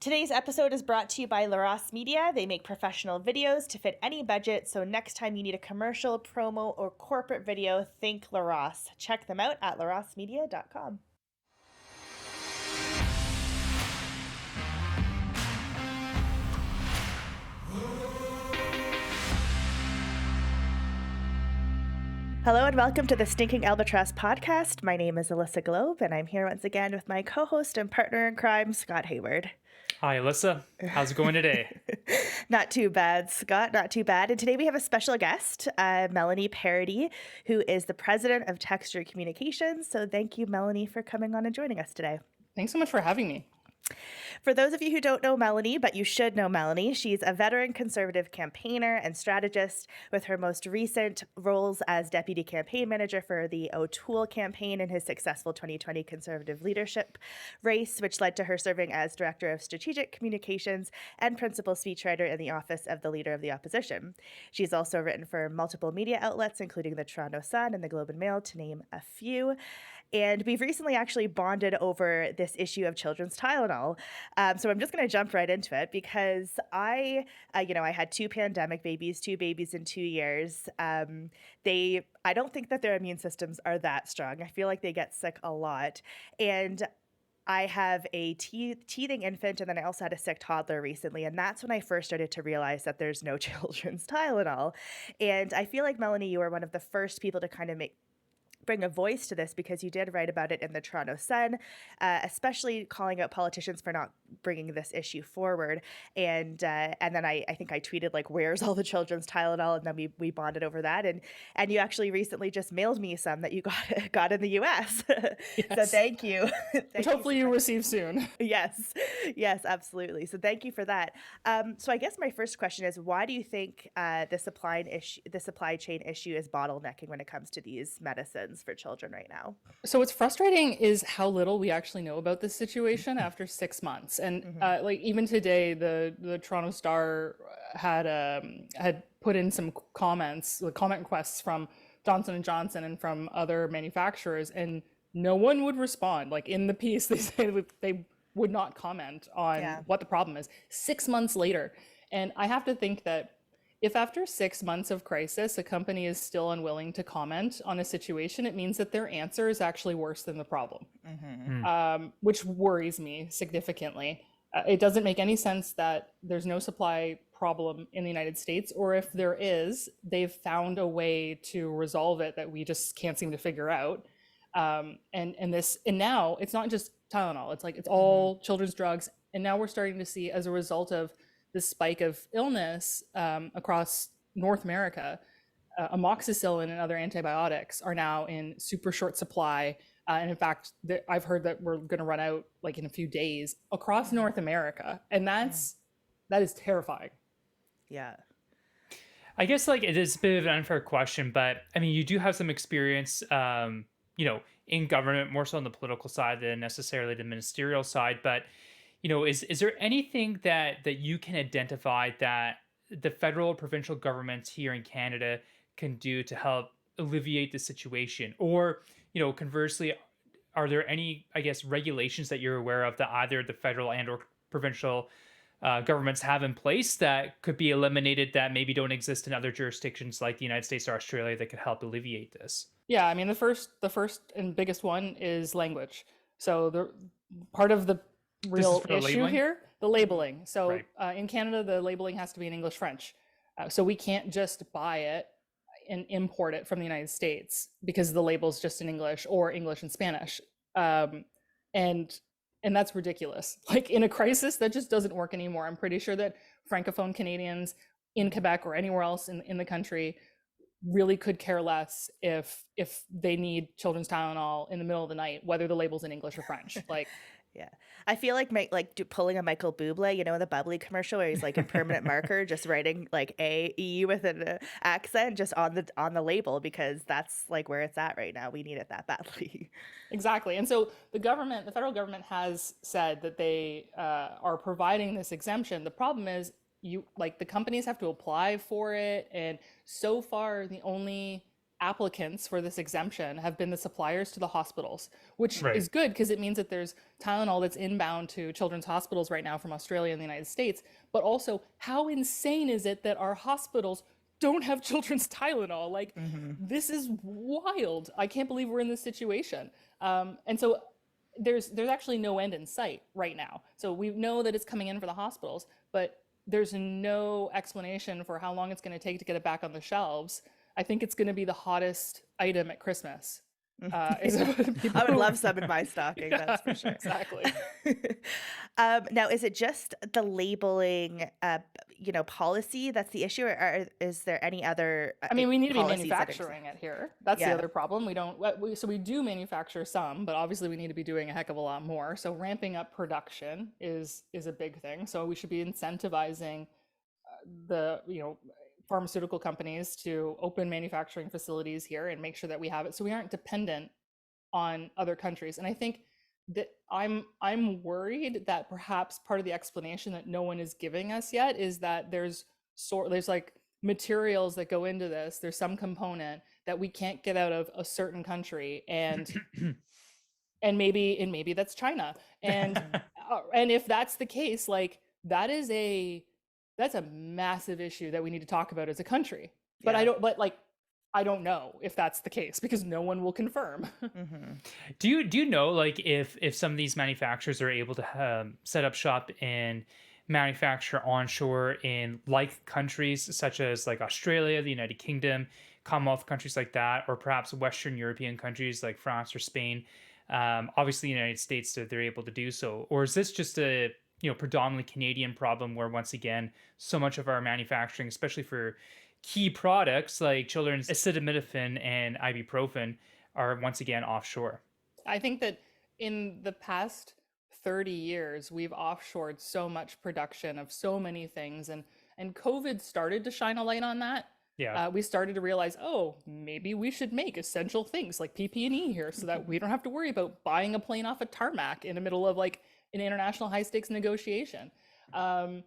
Today's episode is brought to you by LaRosse Media. They make professional videos to fit any budget, so next time you need a commercial, promo, or corporate video, think LaRosse. Check them out at larossemedia.com. Hello and welcome to the Stinking Albatross Podcast. My name is Alyssa Globe, and I'm here once again with my co-host and partner in crime, Scott Hayward. Hi, Alyssa. How's it going today? Not too bad, Scott. Not too bad. And today we have a special guest, Melanie Paradis, who is the president of Texture Communications. So thank you, Melanie, for coming on and joining us today. Thanks so much for having me. For those of you who don't know Melanie, but you should know Melanie, she's a veteran conservative campaigner and strategist with her most recent roles as deputy campaign manager for the O'Toole campaign in his successful 2020 conservative leadership race, which led to her serving as director of strategic communications and principal speechwriter in the office of the leader of the opposition. She's also written for multiple media outlets, including the Toronto Sun and the Globe and Mail, to name a few. And we've recently actually bonded over this issue of children's Tylenol. So I'm just going to jump right into it because I had two pandemic babies, two babies in 2 years. I don't think that their immune systems are that strong. I feel like they get sick a lot. And I have a teething infant, and then I also had a sick toddler recently. And that's when I first started to realize that there's no children's Tylenol. And I feel like, Melanie, you were one of the first people to kind of bring a voice to this because you did write about it in the Toronto Sun, especially calling out politicians for not bringing this issue forward. And then I think I tweeted, like, where's all the children's Tylenol? And then we bonded over that. And you actually recently just mailed me some that you got in the US. Yes. So thank you. Which hopefully you receive soon. Yes, absolutely. So thank you for that. So I guess my first question is, why do you think the supply chain issue is bottlenecking when it comes to these medicines for children right now? So what's frustrating is how little we actually know about this situation after 6 months. And like even today, the Toronto Star had put in some comment requests from Johnson & Johnson and from other manufacturers, and no one would respond. Like in the piece, they said they would not comment on what the problem is 6 months later. And I have to think that if after 6 months of crisis, a company is still unwilling to comment on a situation, it means that their answer is actually worse than the problem, which worries me significantly. It doesn't make any sense that there's no supply problem in the United States, or if there is, they've found a way to resolve it that we just can't seem to figure out. And now it's not just Tylenol, it's all children's drugs. And now we're starting to see, as a result of this spike of illness across North America, amoxicillin and other antibiotics are now in super short supply. And in fact, I've heard that we're going to run out like in a few days across North America. And that is terrifying. Yeah. I guess like it is a bit of an unfair question, but I mean, you do have some experience, in government, more so on the political side than necessarily the ministerial side. But is there anything that you can identify that the federal or provincial governments here in Canada can do to help alleviate the situation? Or, conversely, are there any, I guess, regulations that you're aware of that either the federal and or provincial governments have in place that could be eliminated that maybe don't exist in other jurisdictions like the United States or Australia that could help alleviate this? Yeah, I mean, the first and biggest one is language. So the part of the real issue here, the labeling. So in Canada, the labeling has to be in English, French. So we can't just buy it and import it from the United States because the label's just in English or English and Spanish. And that's ridiculous. Like in a crisis, that just doesn't work anymore. I'm pretty sure that Francophone Canadians in Quebec or anywhere else in the country really could care less if they need children's Tylenol in the middle of the night, whether the label's in English or French. Like, yeah, I feel like pulling a Michael Bublé, in the Bubbly commercial where he's like a permanent marker, just writing like A-E with an accent just on the label, because that's like where it's at right now. We need it that badly. Exactly. And so the federal government has said that they are providing this exemption. The problem is the companies have to apply for it. And so far, the only applicants for this exemption have been the suppliers to the hospitals, which Right. is good because it means that there's Tylenol that's inbound to children's hospitals right now from Australia and the United States. But also, how insane is it that our hospitals don't have children's Tylenol? Like, this is wild. I can't believe we're in this situation. And so there's actually no end in sight right now. So we know that it's coming in for the hospitals, but there's no explanation for how long it's going to take to get it back on the shelves. I think it's going to be the hottest item at Christmas. I would love some in my stocking, that's for sure. Exactly. Now, is it just the labeling, policy that's the issue, or is there any other I mean, we need to be policies that manufacturing it here. That's the other problem. We don't. So we do manufacture some, but obviously we need to be doing a heck of a lot more. So ramping up production is a big thing. So we should be incentivizing the pharmaceutical companies to open manufacturing facilities here and make sure that we have it, so we aren't dependent on other countries. And I think that I'm worried that perhaps part of the explanation that no one is giving us yet is that there's like materials that go into this. There's some component that we can't get out of a certain country, and maybe that's China. And and if that's the case, like that's a massive issue that we need to talk about as a country. But I don't know if that's the case because no one will confirm. Do you know, like, if some of these manufacturers are able to set up shop and manufacture onshore in like countries such as like Australia, the United Kingdom, Commonwealth countries like that, or perhaps Western European countries like France or Spain? Obviously, the United States, they're able to do so. Or is this just a predominantly Canadian problem where, once again, so much of our manufacturing, especially for key products like children's acetaminophen and ibuprofen, are once again offshore? I think that in the past 30 years, we've offshored so much production of so many things, and COVID started to shine a light on that. Yeah. We started to realize, oh, maybe we should make essential things like PP&E here so that we don't have to worry about buying a plane off a tarmac in the middle of like an international high stakes negotiation. But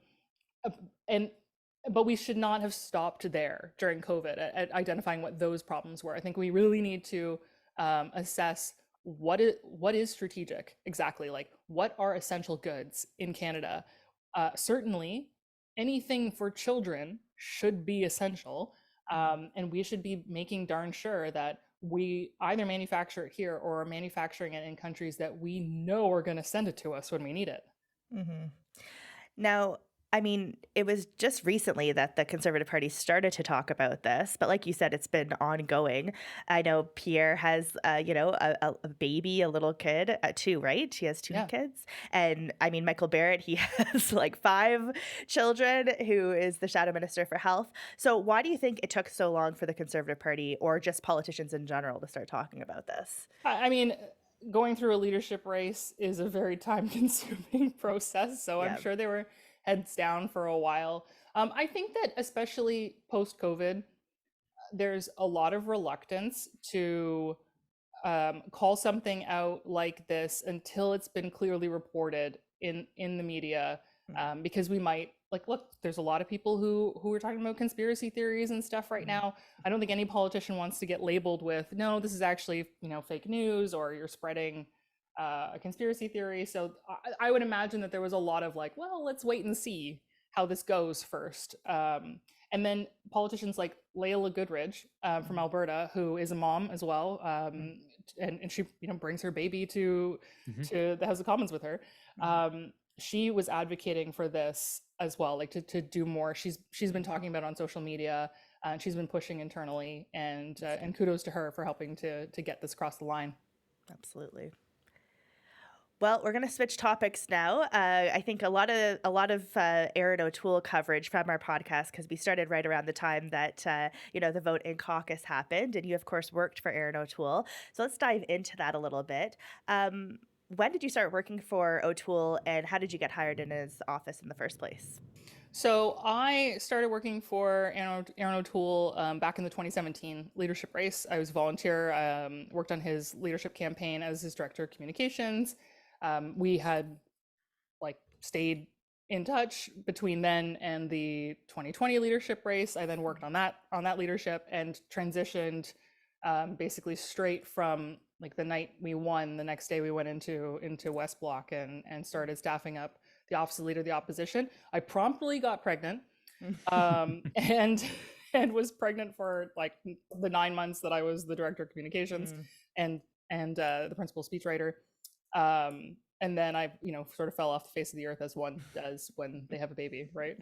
we should not have stopped there during COVID at identifying what those problems were. I think we really need to assess what is strategic exactly, like what are essential goods in Canada. Certainly anything for children should be essential, and we should be making darn sure that we either manufacture it here or are manufacturing it in countries that we know are going to send it to us when we need it. Now, I mean, it was just recently that the Conservative Party started to talk about this, but like you said, it's been ongoing. I know Pierre has, a baby, a little kid, two, right? He has two kids. And I mean, Michael Barrett, he has like 5 children, who is the Shadow Minister for Health. So why do you think it took so long for the Conservative Party, or just politicians in general, to start talking about this? I mean, going through a leadership race is a very time-consuming process, so I'm sure they were heads down for a while. I think that especially post-COVID, there's a lot of reluctance to call something out like this until it's been clearly reported in the media, because we might look, there's a lot of people who are talking about conspiracy theories and stuff right now. I don't think any politician wants to get labeled with, no, this is actually fake news, or you're spreading a conspiracy theory. So I would imagine that there was a lot of like, well, let's wait and see how this goes first. And then politicians like Leila Goodridge from Alberta, who is a mom as well, and she brings her baby to the House of Commons with her. She was advocating for this as well, like to do more. She's been talking about it on social media, and she's been pushing internally, and kudos to her for helping to get this across the line. Absolutely. Well, we're going to switch topics now. I think a lot of Erin O'Toole coverage from our podcast, because we started right around the time that the vote in caucus happened, and you of course worked for Erin O'Toole. So let's dive into that a little bit. When did you start working for O'Toole, and how did you get hired in his office in the first place? So I started working for Erin O'Toole back in the 2017 leadership race. I was a volunteer, worked on his leadership campaign as his director of communications. We had stayed in touch between then and the 2020 leadership race. I then worked on that leadership and transitioned basically straight from like the night we won. The next day we went into West Block and started staffing up the office of leader of the opposition. I promptly got pregnant, and was pregnant for like the 9 months that I was the director of communications and the principal speechwriter. And then I, sort of fell off the face of the earth as one does when they have a baby, right?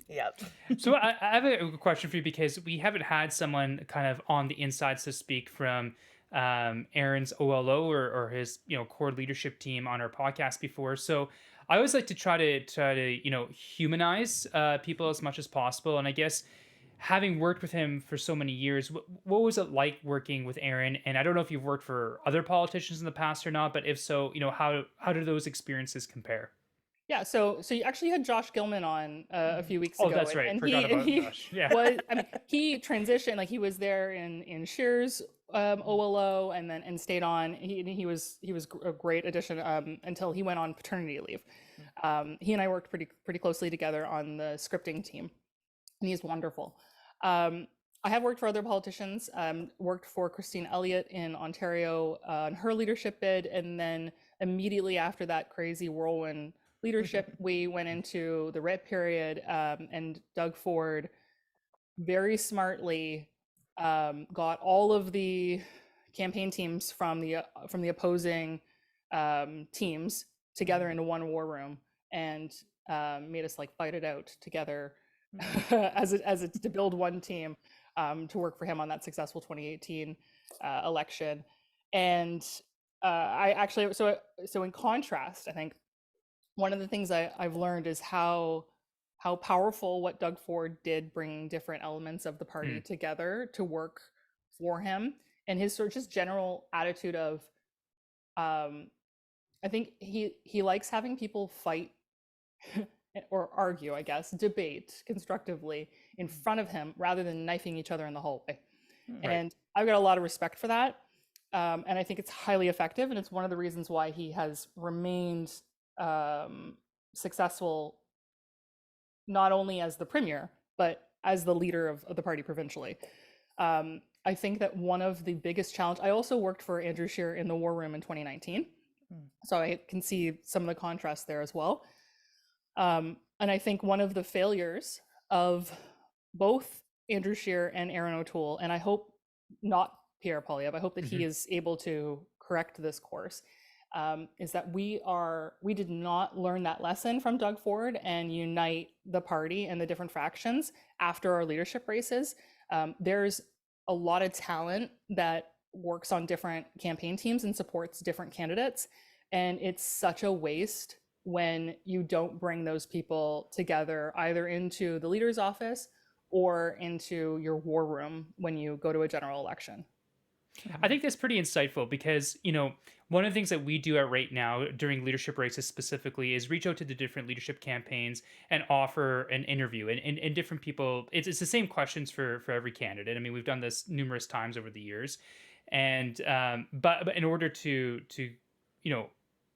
Yep. So I have a question for you, because we haven't had someone kind of on the inside, so to speak, from Erin's OLO or his core leadership team on our podcast before. So I always like to try to humanize people as much as possible. And I guess, having worked with him for so many years, what was it like working with Erin? And I don't know if you've worked for other politicians in the past or not, but if so, how do those experiences compare? Yeah, so you actually had Josh Gilman on a few weeks Oh, ago. that's right. And Forgot about he Josh. Yeah. was, I mean, he transitioned, like he was there in Shear's OLO and stayed on. He was a great addition until he went on paternity leave. He and I worked pretty closely together on the scripting team, and he's wonderful. I have worked for other politicians, worked for Christine Elliott in Ontario on her leadership bid, and then immediately after that crazy whirlwind leadership, we went into the red period, and Doug Ford very smartly got all of the campaign teams from the opposing teams together into one war room and made us like fight it out together as to build one team to work for him on that successful 2018 election. And I actually, so in contrast, I think one of the things I've learned is how powerful what Doug Ford did, bringing different elements of the party together to work for him, and his sort of just general attitude of, I think he likes having people fight or argue, I guess, debate constructively in front of him rather than knifing each other in the hallway. Right. And I've got a lot of respect for that. And I think it's highly effective. And it's one of the reasons why he has remained successful, not only as the premier, but as the leader of the party provincially. I think that one of the biggest challenge, I also worked for Andrew Scheer in the war room in 2019. So I can see some of the contrast there as well. And I think one of the failures of both Andrew Scheer and Erin O'Toole, and I hope not Pierre Poilievre, I hope that he is able to correct this course, is that we did not learn that lesson from Doug Ford and unite the party and the different fractions after our leadership races. There's a lot of talent that works on different campaign teams and supports different candidates. And it's such a waste when you don't bring those people together, either into the leader's office or into your war room when you go to a general election. I think that's pretty insightful, because, one of the things that we do at RightNow during leadership races specifically is reach out to the different leadership campaigns and offer an interview. And different people, it's the same questions for every candidate. I mean, we've done this numerous times over the years. And but in order to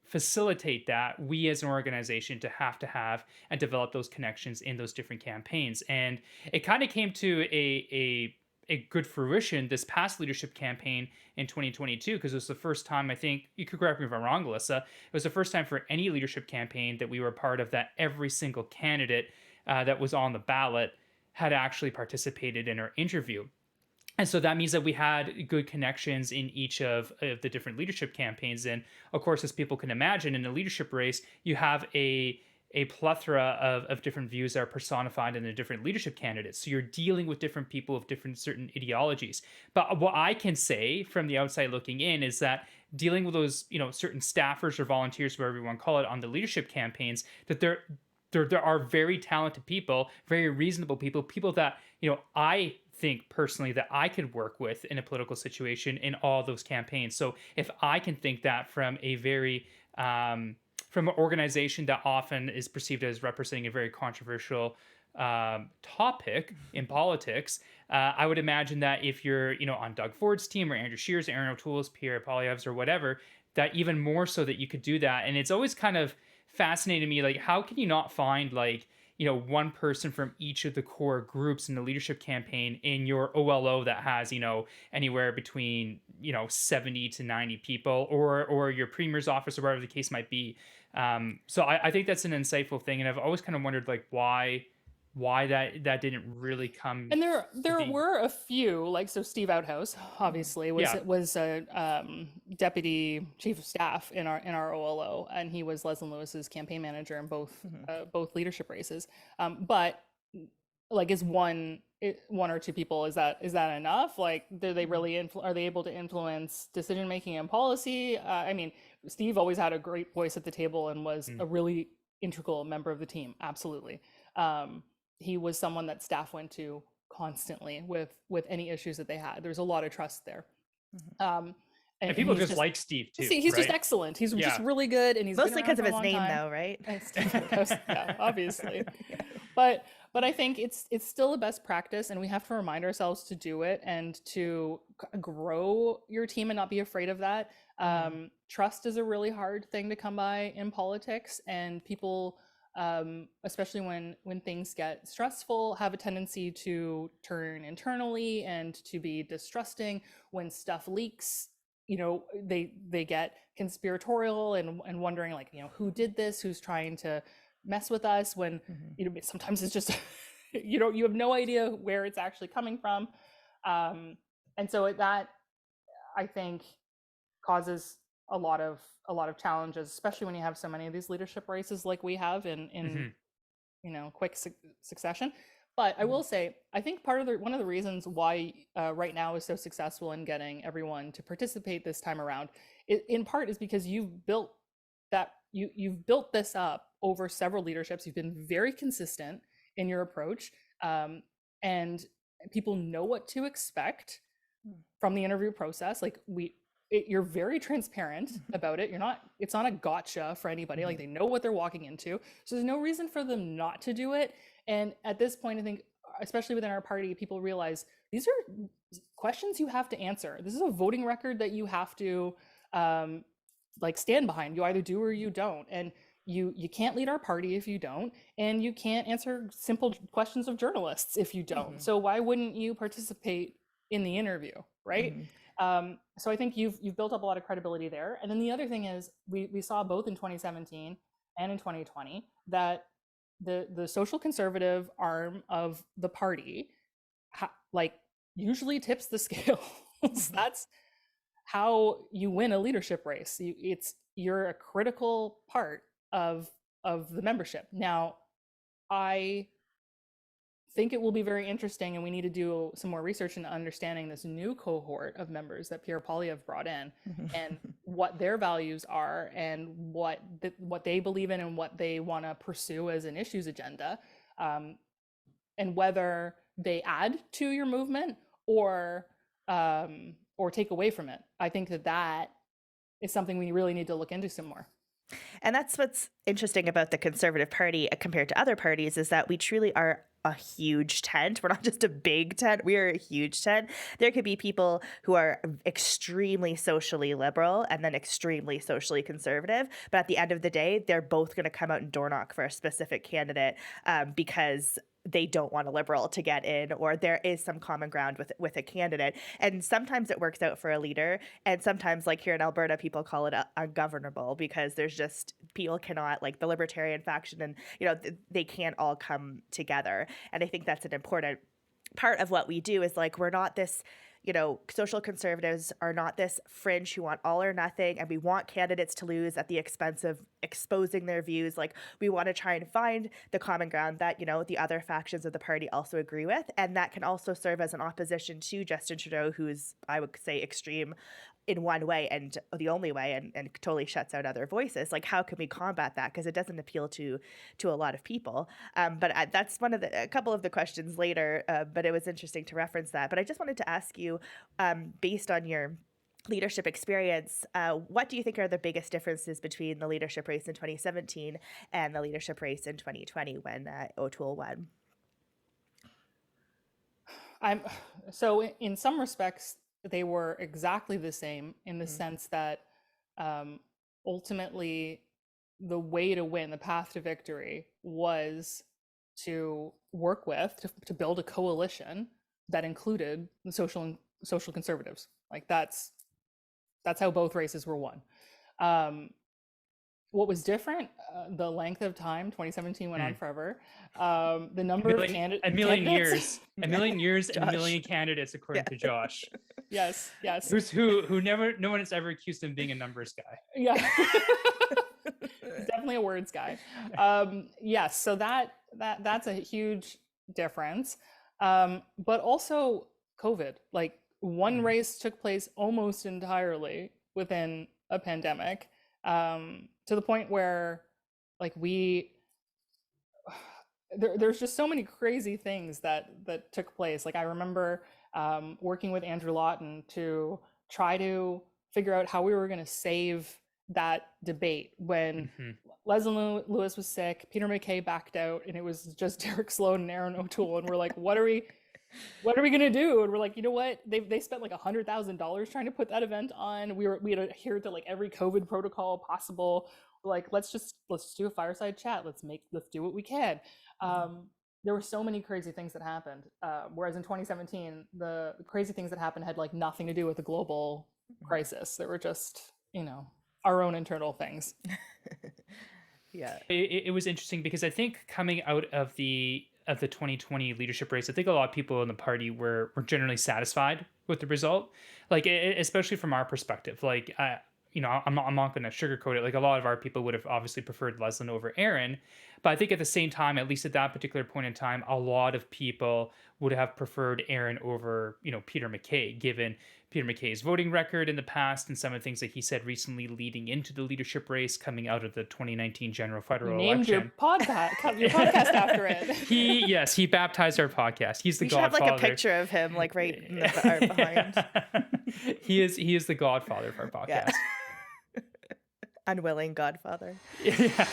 facilitate that, we as an organization have to have and develop those connections in those different campaigns. And it kind of came to a good fruition this past leadership campaign in 2022, because it was the first time, I think, you could correct me if I'm wrong, Alyssa, it was the first time for any leadership campaign that we were a part of that every single candidate that was on the ballot had actually participated in our interview. And so that means that we had good connections in each of the different leadership campaigns. And of course, as people can imagine, in a leadership race, you have a plethora of different views that are personified in the different leadership candidates. So you're dealing with different people of different certain ideologies. But what I can say from the outside looking in is that dealing with those, certain staffers or volunteers, whatever you want to call it, on the leadership campaigns, that there are very talented people, very reasonable people that, I think personally that I could work with in a political situation in all those campaigns. So if I can think that from a very from an organization that often is perceived as representing a very controversial topic in politics, I would imagine that if you're, on Doug Ford's team or Andrew Scheer's, Erin O'Toole's, Pierre Poilievre's, or whatever, that even more so that you could do that. And it's always kind of fascinated me, like, how can you not find, like, one person from each of the core groups in the leadership campaign in your OLO that has, anywhere between, 70 to 90 people, or your premier's office, or whatever the case might be. So I think that's an insightful thing. And I've always kind of wondered, like, why that didn't really come And there to be. were a few, like, so Steve Outhouse obviously was Yeah. was a deputy chief of staff in our OLO, and he was Leslyn Lewis's campaign manager in both leadership races. But like, is one or two people, is that enough? Like, do they really are they able to influence decision making and policy? I mean, Steve always had a great voice at the table and was a really integral member of the team. Absolutely. He was someone that staff went to constantly with any issues that they had. There's a lot of trust there. And people he's just like Steve too. see, he's just right? excellent. He's just Yeah. really good, and he's been Mostly around because of for a his long name, time. though, right? Yeah, obviously. But I think it's still a best practice, and we have to remind ourselves to do it and to grow your team and not be afraid of that. Trust is a really hard thing to come by in politics, and people, especially when things get stressful, have a tendency to turn internally and to be distrusting. When stuff leaks, they get conspiratorial and wondering, like, who did this, who's trying to mess with us, when sometimes it's just you have no idea where it's actually coming from. And so that, I think, causes a lot of challenges, especially when you have so many of these leadership races like we have in quick succession. But I will say, I think one of the reasons why Right Now is so successful in getting everyone to participate this time around, in part, is because you've built this up over several leaderships. You've been very consistent in your approach, and people know what to expect from the interview process. Like, you're very transparent about it. It's not a gotcha for anybody. Like, they know what they're walking into. So there's no reason for them not to do it. And at this point, I think, especially within our party, people realize these are questions you have to answer. This is a voting record that you have to stand behind. You either do or you don't. And you can't lead our party if you don't, and you can't answer simple questions of journalists if you don't. So why wouldn't you participate in the interview, right? So I think you've built up a lot of credibility there. And then the other thing is, we saw both in 2017 and in 2020 that the social conservative arm of the party usually tips the scales. That's how you win a leadership race. You're a critical part of the membership. Now, I think it will be very interesting, and we need to do some more research into understanding this new cohort of members that Pierre Poilievre brought in, and what their values are, and what they believe in, and what they want to pursue as an issues agenda, and whether they add to your movement or take away from it. I think that is something we really need to look into some more. And that's what's interesting about the Conservative Party compared to other parties, is that we truly are a huge tent. We're not just a big tent. We are a huge tent. There could be people who are extremely socially liberal and then extremely socially conservative. But at the end of the day, they're both going to come out and door knock for a specific candidate because they don't want a liberal to get in, or there is some common ground with a candidate. And sometimes it works out for a leader. And sometimes, like here in Alberta, people call it ungovernable, because there's just, people cannot, like the libertarian faction, and, they can't all come together. And I think that's an important part of what we do, is like, we're not this, social conservatives are not this fringe who want all or nothing, and we want candidates to lose at the expense of exposing their views. Like, we want to try and find the common ground that, the other factions of the party also agree with, and that can also serve as an opposition to Justin Trudeau, who's, I would say, extreme in one way and the only way, and totally shuts out other voices. Like, how can we combat that? Because it doesn't appeal to a lot of people. But that's a couple of the questions later, but it was interesting to reference that. But I just wanted to ask you, based on your leadership experience, what do you think are the biggest differences between the leadership race in 2017 and the leadership race in 2020 when O'Toole won? So in some respects, they were exactly the same, in the sense that ultimately the way to win, the path to victory, was to work with to build a coalition that included the social conservatives. Like that's how both races were won. What was different, the length of time, 2017 went on forever. The number of candidates. A million years, and a million candidates, according to Josh. Yes. Who never, no one has ever accused him of being a numbers guy. Yeah. He's definitely a words guy. Yes, so that's a huge difference. But also COVID, like one race took place almost entirely within a pandemic, to the point where like there's just so many crazy things that took place. Like I remember working with Andrew Lawton to try to figure out how we were going to save that debate when Leslie Lewis was sick, Peter MacKay backed out, and it was just Derek Sloan and Erin O'Toole, and we're like, what are we gonna do? And we're like, you know what? They spent like $100,000 trying to put that event on. We had adhered to like every COVID protocol possible. We're like, let's just do a fireside chat. Let's do what we can. There were so many crazy things that happened. Whereas in 2017, the crazy things that happened had like nothing to do with the global crisis. They were just, our own internal things. Yeah. It was interesting because I think coming out of the 2020 leadership race, I think a lot of people in the party were generally satisfied with the result. Like, especially from our perspective, like, I'm not going to sugarcoat it. Like, a lot of our people would have obviously preferred Leslyn over Erin. But I think at the same time, at least at that particular point in time, a lot of people would have preferred Erin over, Peter MacKay, given Peter MacKay's voting record in the past and some of the things that he said recently leading into the leadership race coming out of the 2019 general federal election. Named your podcast after it. He baptized our podcast. He's the godfather. We should have like a picture of him, like right in the art behind. He is the godfather of our podcast. Yeah. Unwilling godfather. Yeah.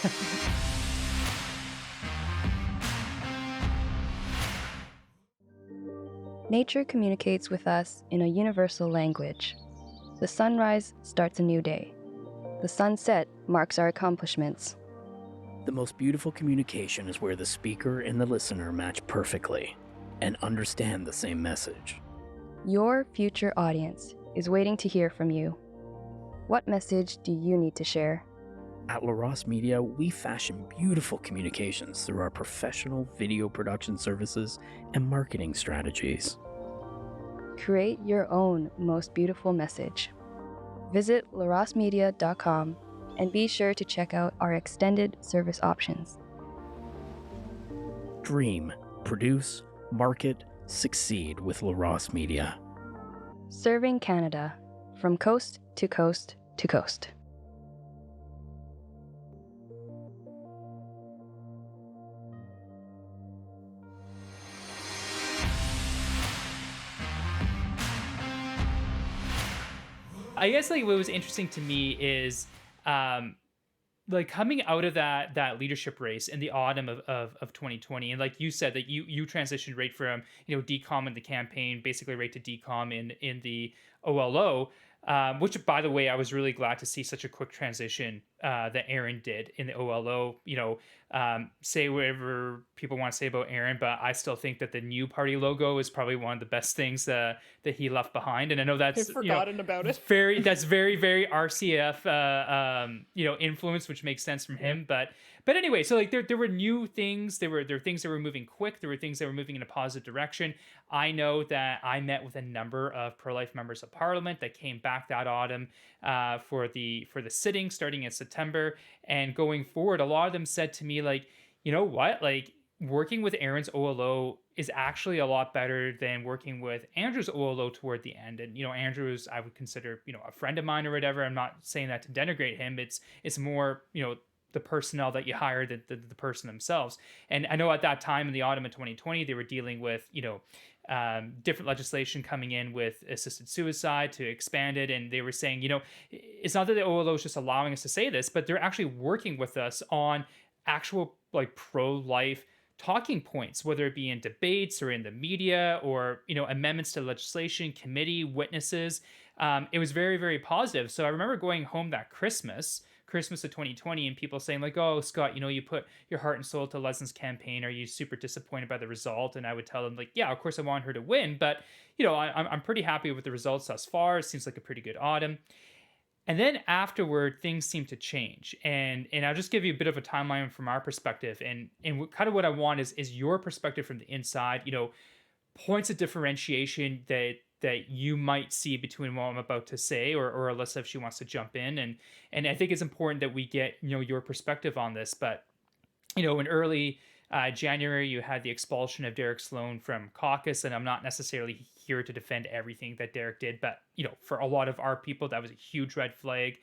Nature communicates with us in a universal language. The sunrise starts a new day. The sunset marks our accomplishments. The most beautiful communication is where the speaker and the listener match perfectly and understand the same message. Your future audience is waiting to hear from you. What message do you need to share? At LaRosse Media, we fashion beautiful communications through our professional video production services and marketing strategies. Create your own most beautiful message. Visit larossemedia.com and be sure to check out our extended service options. Dream, produce, market, succeed with LaRosse Media. Serving Canada from coast to coast to coast. I guess like what was interesting to me is like coming out of that leadership race in the autumn of 2020, and like you said that you transitioned right from decom in the campaign basically right to decom in the OLO, which by the way I was really glad to see such a quick transition that Erin did in the OLO. Say whatever people want to say about Erin, but I still think that the new party logo is probably one of the best things that he left behind. And I know that's I've forgotten about it. That's very, very RCF influence, which makes sense from him. But anyway, so like there were new things. There were things that were moving quick. There were things that were moving in a positive direction. I know that I met with a number of pro-life members of parliament that came back that autumn for the sitting starting in September and going forward. A lot of them said to me, like, you know what, like working with Erin's OLO is actually a lot better than working with Andrew's OLO toward the end. And Andrew's, I would consider a friend of mine or whatever. I'm not saying that to denigrate him. It's more the personnel that you hire, the person themselves. And I know at that time in the autumn of 2020 they were dealing with different legislation coming in with assisted suicide to expand it. And they were saying, it's not that the OLO is just allowing us to say this, but they're actually working with us on actual like pro-life talking points, whether it be in debates or in the media or, amendments to legislation, committee, witnesses. It was very, very positive. So I remember going home that Christmas Christmas of 2020 and people saying like, oh, Scott, you put your heart and soul to Leslie's campaign. Are you super disappointed by the result? And I would tell them like, yeah, of course I want her to win, but I'm pretty happy with the results thus far. It seems like a pretty good autumn. And then afterward, things seem to change. And I'll just give you a bit of a timeline from our perspective. And kind of what I want is your perspective from the inside, points of differentiation that you might see between what I'm about to say, or Alyssa if she wants to jump in. And I think it's important that we get, your perspective on this. But, in early January, you had the expulsion of Derek Sloan from caucus, and I'm not necessarily here to defend everything that Derek did, but for a lot of our people, that was a huge red flag.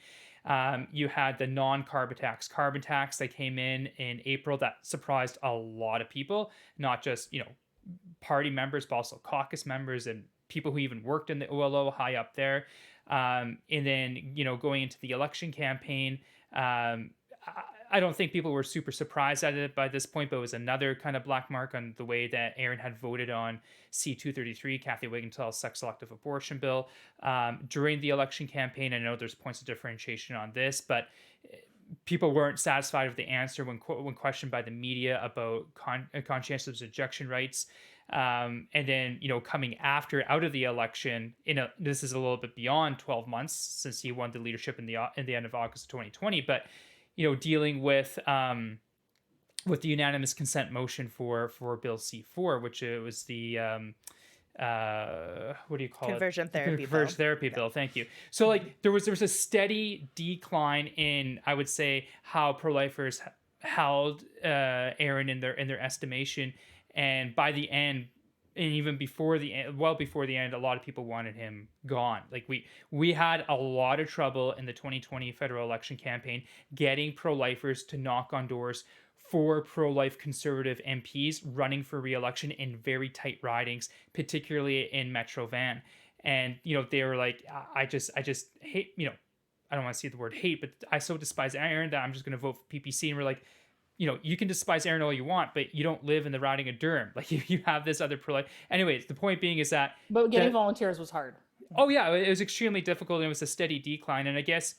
You had the carbon tax that came in April that surprised a lot of people, not just party members, but also caucus members and people who even worked in the OLO high up there. And then going into the election campaign. I don't think people were super surprised at it by this point, but it was another kind of black mark on the way that Erin had voted on C-233, Kathy Wiggintal's sex-selective abortion bill, during the election campaign. I know there's points of differentiation on this, but people weren't satisfied with the answer when questioned by the media about conscientious objection rights. And then, coming out of the election, this is a little bit beyond 12 months since he won the leadership in the end of August of 2020, but dealing with the unanimous consent motion for Bill C4, which it was the what do you call Conversion it? therapy Conversion bill. therapy bill. Thank you. So like there was a steady decline in, I would say, how pro-lifers held Erin in their estimation, and by the end, and even before the end, a lot of people wanted him gone. Like we had a lot of trouble in the 2020 federal election campaign getting pro-lifers to knock on doors for pro-life conservative MPs running for re-election in very tight ridings, particularly in Metro Van. And they were like, I just hate, I don't want to see the word hate, but I so despise Erin that I'm just going to vote for PPC. And we're like, you can despise Erin all you want, but you don't live in the riding of Durham. Like you have this other pro-life. Anyways, the point being is that... But getting volunteers was hard. Oh yeah, it was extremely difficult, and it was a steady decline. And I guess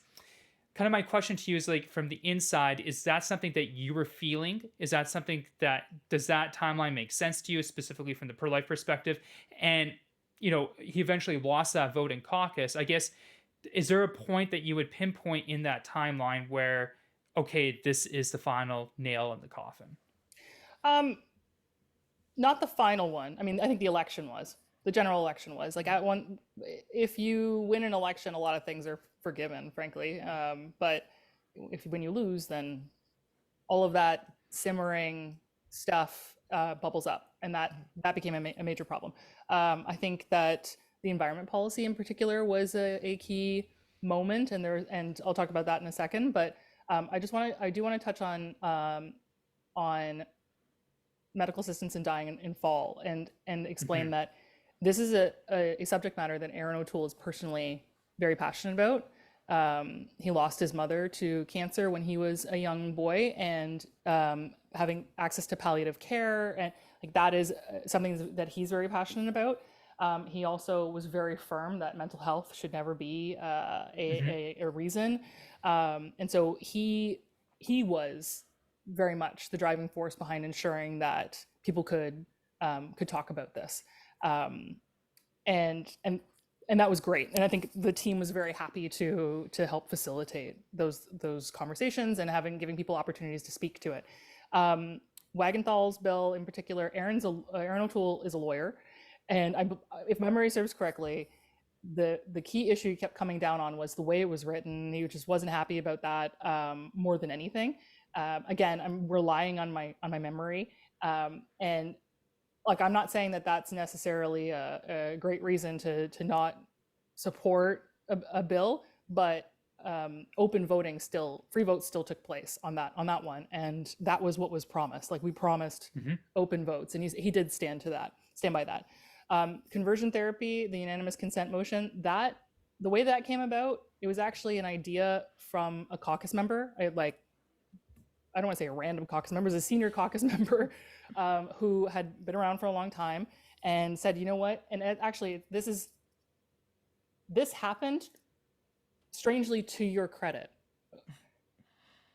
kind of my question to you is like, from the inside, is that something that you were feeling? Is that something does that timeline make sense to you, specifically from the pro-life perspective? And, he eventually lost that vote in caucus. I guess, is there a point that you would pinpoint in that timeline where, okay, this is the final nail in the coffin? Not the final one. I mean, I think the general election was like if you win an election, a lot of things are forgiven, frankly. But when you lose, then all of that simmering stuff bubbles up, and that became a major problem. I think that the environment policy in particular was a key moment, and I'll talk about that in a second, but I do want to touch on medical assistance in dying in fall, and explain that this is a subject matter that Erin O'Toole is personally very passionate about. He lost his mother to cancer when he was a young boy, and having access to palliative care, and like that is something that he's very passionate about. He also was very firm that mental health should never be a reason. And so he was very much the driving force behind ensuring that people could talk about this. And that was great. And I think the team was very happy to help facilitate those conversations and giving people opportunities to speak to it. Wagenthal's bill in particular, Erin O'Toole is a lawyer. And if memory serves correctly, the key issue he kept coming down on was the way it was written. He just wasn't happy about that more than anything. Again, I'm relying on my memory, and like I'm not saying that that's necessarily a great reason to not support a bill, but open voting free votes still took place on that one, and that was what was promised. Like we promised open votes, and he did stand by that. Conversion therapy, the unanimous consent motion, the way that came about, it was actually an idea from a caucus member. I don't want to say a random caucus member, it was a senior caucus member who had been around for a long time and said, you know what? And actually, this happened strangely to your credit.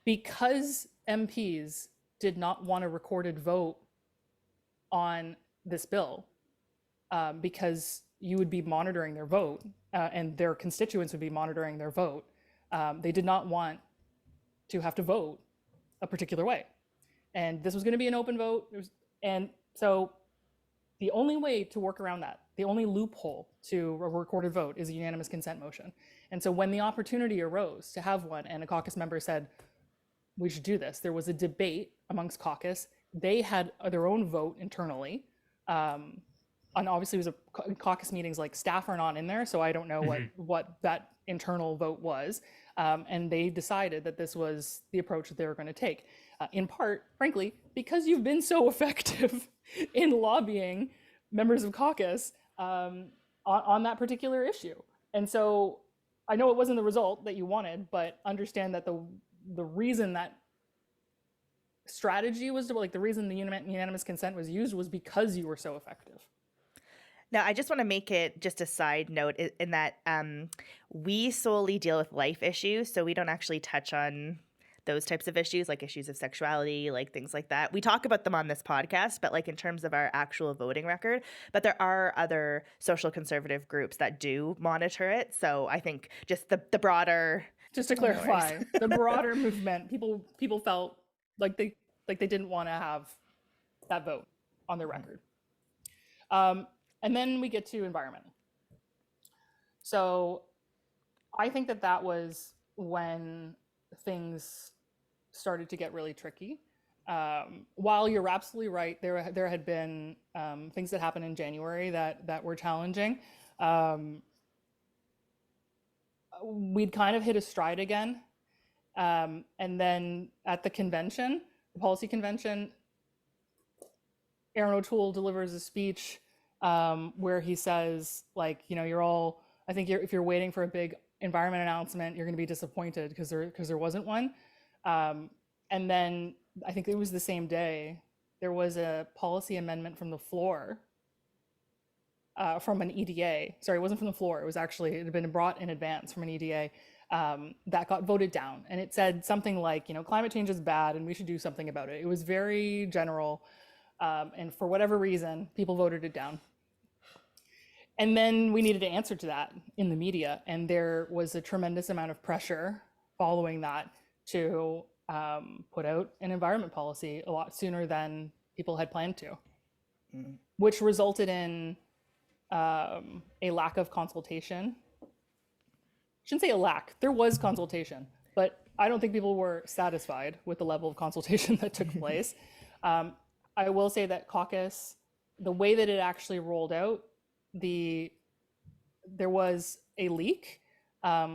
because MPs did not want a recorded vote on this bill, because you would be monitoring their vote, and their constituents would be monitoring their vote. They did not want to have to vote a particular way. And this was going to be an open vote. And so the only way to work around that, the only loophole to a recorded vote, is a unanimous consent motion. And so when the opportunity arose to have one, and a caucus member said, we should do this, there was a debate amongst caucus. They had their own vote internally. And obviously it was a caucus meetings, like staff are not in there, so I don't know what that internal vote was. And they decided that this was the approach that they were going to take. In part, frankly, because you've been so effective in lobbying members of caucus on that particular issue. And so I know it wasn't the result that you wanted, but understand that the reason that strategy was, like the reason the unanimous consent was used, was because you were so effective. Now, I just want to make it just a side note in that we solely deal with life issues, so we don't actually touch on those types of issues, like issues of sexuality, like things like that. We talk about them on this podcast, but like in terms of our actual voting record. But there are other social conservative groups that do monitor it. So I think just the broader... Just to clarify, the broader movement, people felt like they didn't want to have that vote on their record. And then we get to environment. So I think that was when things started to get really tricky. While you're absolutely right, there had been things that happened in January that were challenging. We'd kind of hit a stride again. And then at the convention, the policy convention, Erin O'Toole delivers a speech where he says, like, if you're waiting for a big environment announcement, you're going to be disappointed because there wasn't one. And then I think it was the same day, there was a policy amendment from the floor, from an EDA. Sorry, it wasn't from the floor. It had been brought in advance from an EDA that got voted down. And it said something like, climate change is bad and we should do something about it. It was very general. And for whatever reason, people voted it down. And then we needed an answer to that in the media. And there was a tremendous amount of pressure following that to put out an environment policy a lot sooner than people had planned to, which resulted in a lack of consultation. I shouldn't say a lack, there was consultation, but I don't think people were satisfied with the level of consultation that took place. I will say that caucus, the way that it actually rolled out, there was a leak,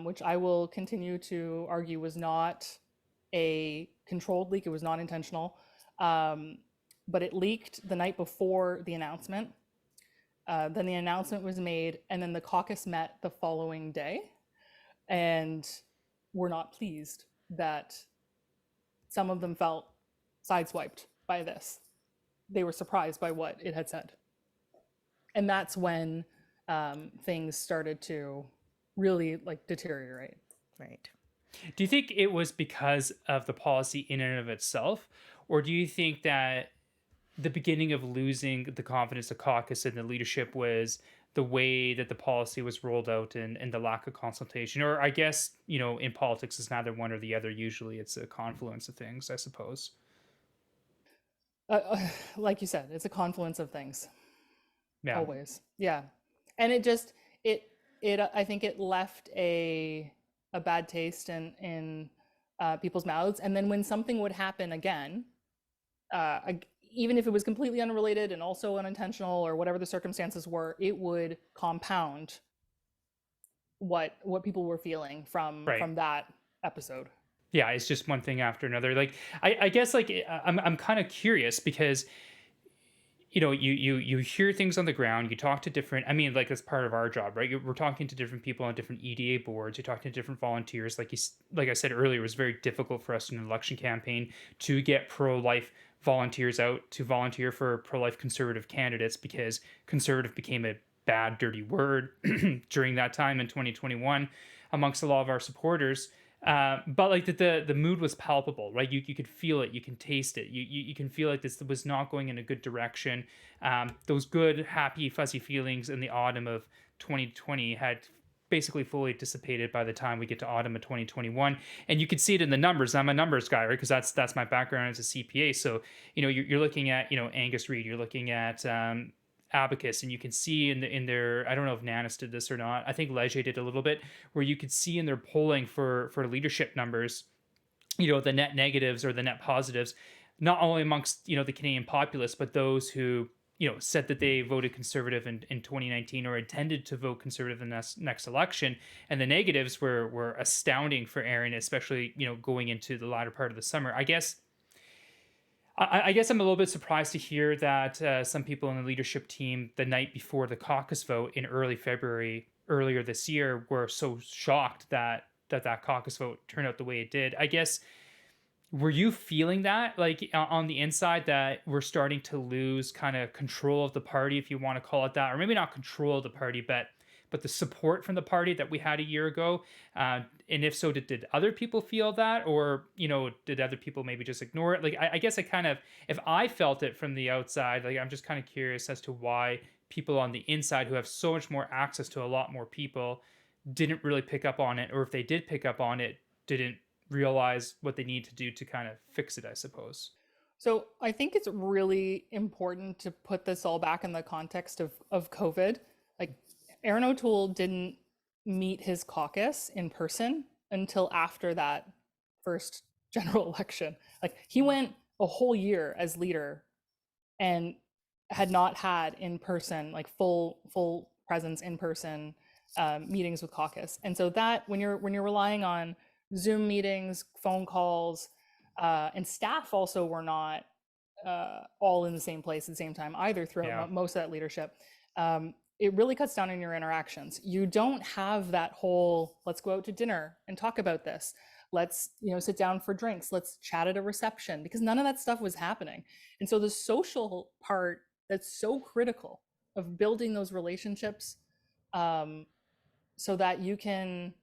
which I will continue to argue was not a controlled leak. It was not intentional, but it leaked the night before the announcement. Then the announcement was made, and then the caucus met the following day, and were not pleased that some of them felt sideswiped by this. They were surprised by what it had said. And that's when things started to really deteriorate. Right. Do you think it was because of the policy in and of itself? Or do you think that the beginning of losing the confidence of caucus and the leadership was the way that the policy was rolled out and the lack of consultation? Or I guess, in politics, it's neither one or the other. Usually it's a confluence of things, I suppose. Like you said, it's a confluence of things. Yeah. Always. Yeah. And I think it left a bad taste in people's mouths. And then when something would happen again, even if it was completely unrelated and also unintentional or whatever the circumstances were, it would compound what people were feeling from that episode. Yeah, it's just one thing after another. I guess I'm kind of curious because you hear things on the ground, you talk to different, that's part of our job, right? We're talking to different people on different EDA boards, you're talking to different volunteers. Like I said earlier, it was very difficult for us in an election campaign to get pro-life volunteers out to volunteer for pro-life conservative candidates because conservative became a bad, dirty word during that time in 2021 amongst a lot of our supporters. But like the mood was palpable, right? You could feel it, you can taste it, you can feel like this was not going in a good direction. Those good, happy, fuzzy feelings in the autumn of 2020 had basically fully dissipated by the time we get to autumn of 2021, and you could see it in the numbers. I'm a numbers guy, right? Because that's my background as a CPA. So you're looking at Angus Reid, you're looking at Abacus, and you can see in their, I don't know if Nanis did this or not, I think Leger did a little bit, where you could see in their polling for leadership numbers, the net negatives or the net positives, not only amongst the Canadian populace, but those who said that they voted conservative in 2019 or intended to vote conservative in this next election. And the negatives were astounding for Erin, especially going into the latter part of the summer. I guess I'm a little bit surprised to hear that some people in the leadership team, the night before the caucus vote in early February earlier this year, were so shocked that caucus vote turned out the way it did. I guess, were you feeling that, like, on the inside, that we're starting to lose kind of control of the party, if you want to call it that, or maybe not control of the party, but the support from the party that we had a year ago? And if so, did other people feel that, or did other people maybe just ignore it? Like, I guess if I felt it from the outside, like, I'm just kind of curious as to why people on the inside who have so much more access to a lot more people didn't really pick up on it, or if they did pick up on it, didn't realize what they need to do to kind of fix it, I suppose. So I think it's really important to put this all back in the context of COVID. Like, Erin O'Toole didn't meet his caucus in person until after that first general election. Like, he went a whole year as leader and had not had in person, like full presence in person meetings with caucus. And so that when you're relying on Zoom meetings, phone calls, and staff also were not all in the same place at the same time either throughout most of that leadership. It really cuts down on your interactions. You don't have that whole, let's go out to dinner and talk about this. Let's, sit down for drinks. Let's chat at a reception, because none of that stuff was happening. And so the social part that's so critical of building those relationships, so that you can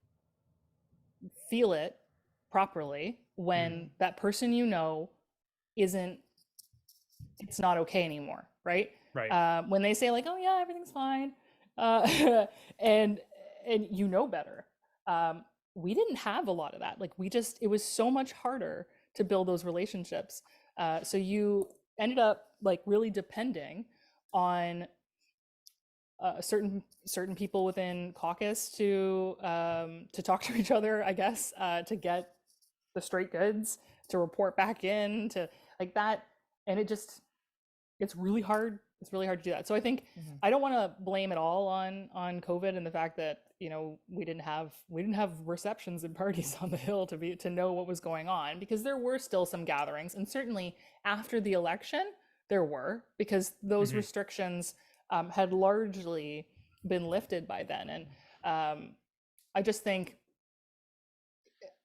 feel it properly when that person it's not okay anymore, right? Right. When they say, like, oh yeah, everything's fine, and better. We didn't have a lot of that. Like, it was so much harder to build those relationships. So you ended up, like, really depending on certain people within caucus to talk to each other, I guess, to get the straight goods, to report back in, to like that. And it's really hard. It's really hard to do that. So I think I don't want to blame it all on COVID and the fact that we didn't have receptions and parties on the Hill to know what was going on, because there were still some gatherings, and certainly after the election there were, because those restrictions had largely been lifted by then. And I just think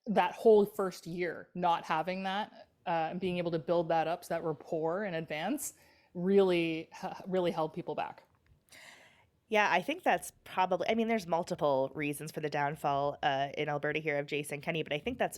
that whole first year not having that and being able to build that up, so that rapport in advance, really held people back. Yeah, I think that's probably, I mean, there's multiple reasons for the downfall in Alberta here of Jason Kenney, but I think that's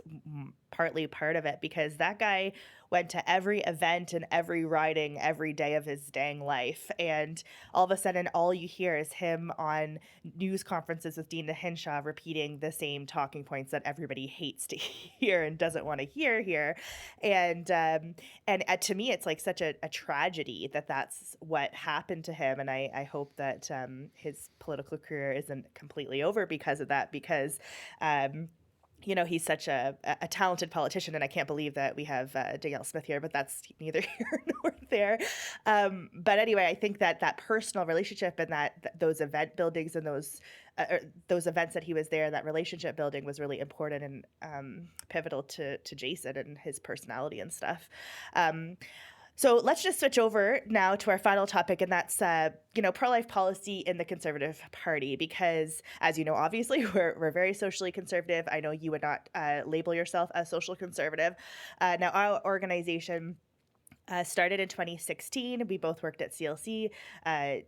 partly part of it, because that guy went to every event and every riding every day of his dang life. And all of a sudden, all you hear is him on news conferences with Dina Hinshaw repeating the same talking points that everybody hates to hear and doesn't want to hear here. And to me, it's like such a tragedy that that's what happened to him. And I hope that his political career isn't completely over because of that, because he's such a talented politician, and I can't believe that we have Danielle Smith here, but that's neither here nor there. But anyway, I think that personal relationship and that those event buildings and those events that he was there, that relationship building was really important and pivotal to Jason and his personality and stuff. So let's just switch over now to our final topic, and that's pro-life policy in the Conservative Party, because, as you know, obviously we're very socially conservative. I know you would not label yourself as social conservative. Now, our organization Started in 2016. We both worked at CLC.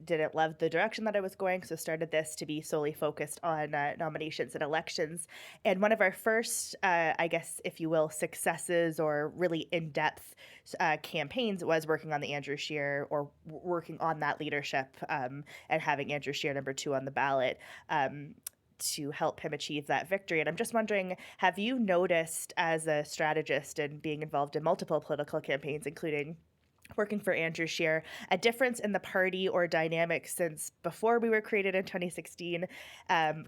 Didn't love the direction that I was going, so started this to be solely focused on nominations and elections. And one of our first, I guess, if you will, successes or really in-depth campaigns was working on the Andrew Scheer, or working on that leadership, and having Andrew Scheer number 2 on the ballot. To help him achieve that victory. And I'm just wondering, have you noticed as a strategist and being involved in multiple political campaigns, including working for Andrew Scheer, a difference in the party or dynamic since before we were created in 2016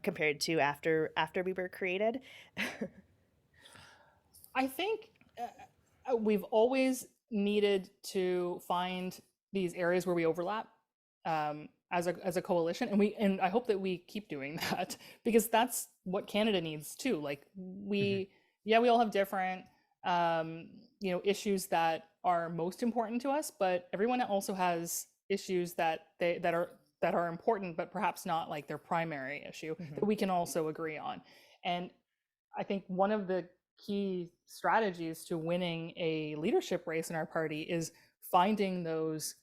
compared to after we were created? I think we've always needed to find these areas where we overlap as a coalition, and I hope that we keep doing that, because that's what Canada needs too. Like we all have different issues that are most important to us, but everyone also has issues that are important, but perhaps not like their primary issue that we can also agree on. And I think one of the key strategies to winning a leadership race in our party is finding those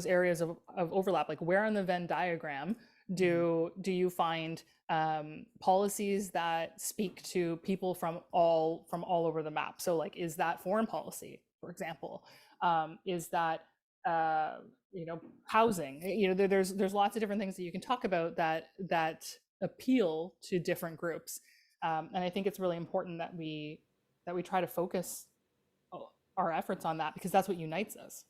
areas of overlap. Like, where on the Venn diagram do you find policies that speak to people from all over the map? So like, is that foreign policy, for example? Is that housing? There's lots of different things that you can talk about that appeal to different groups. And I think it's really important that we try to focus our efforts on that, because that's what unites us.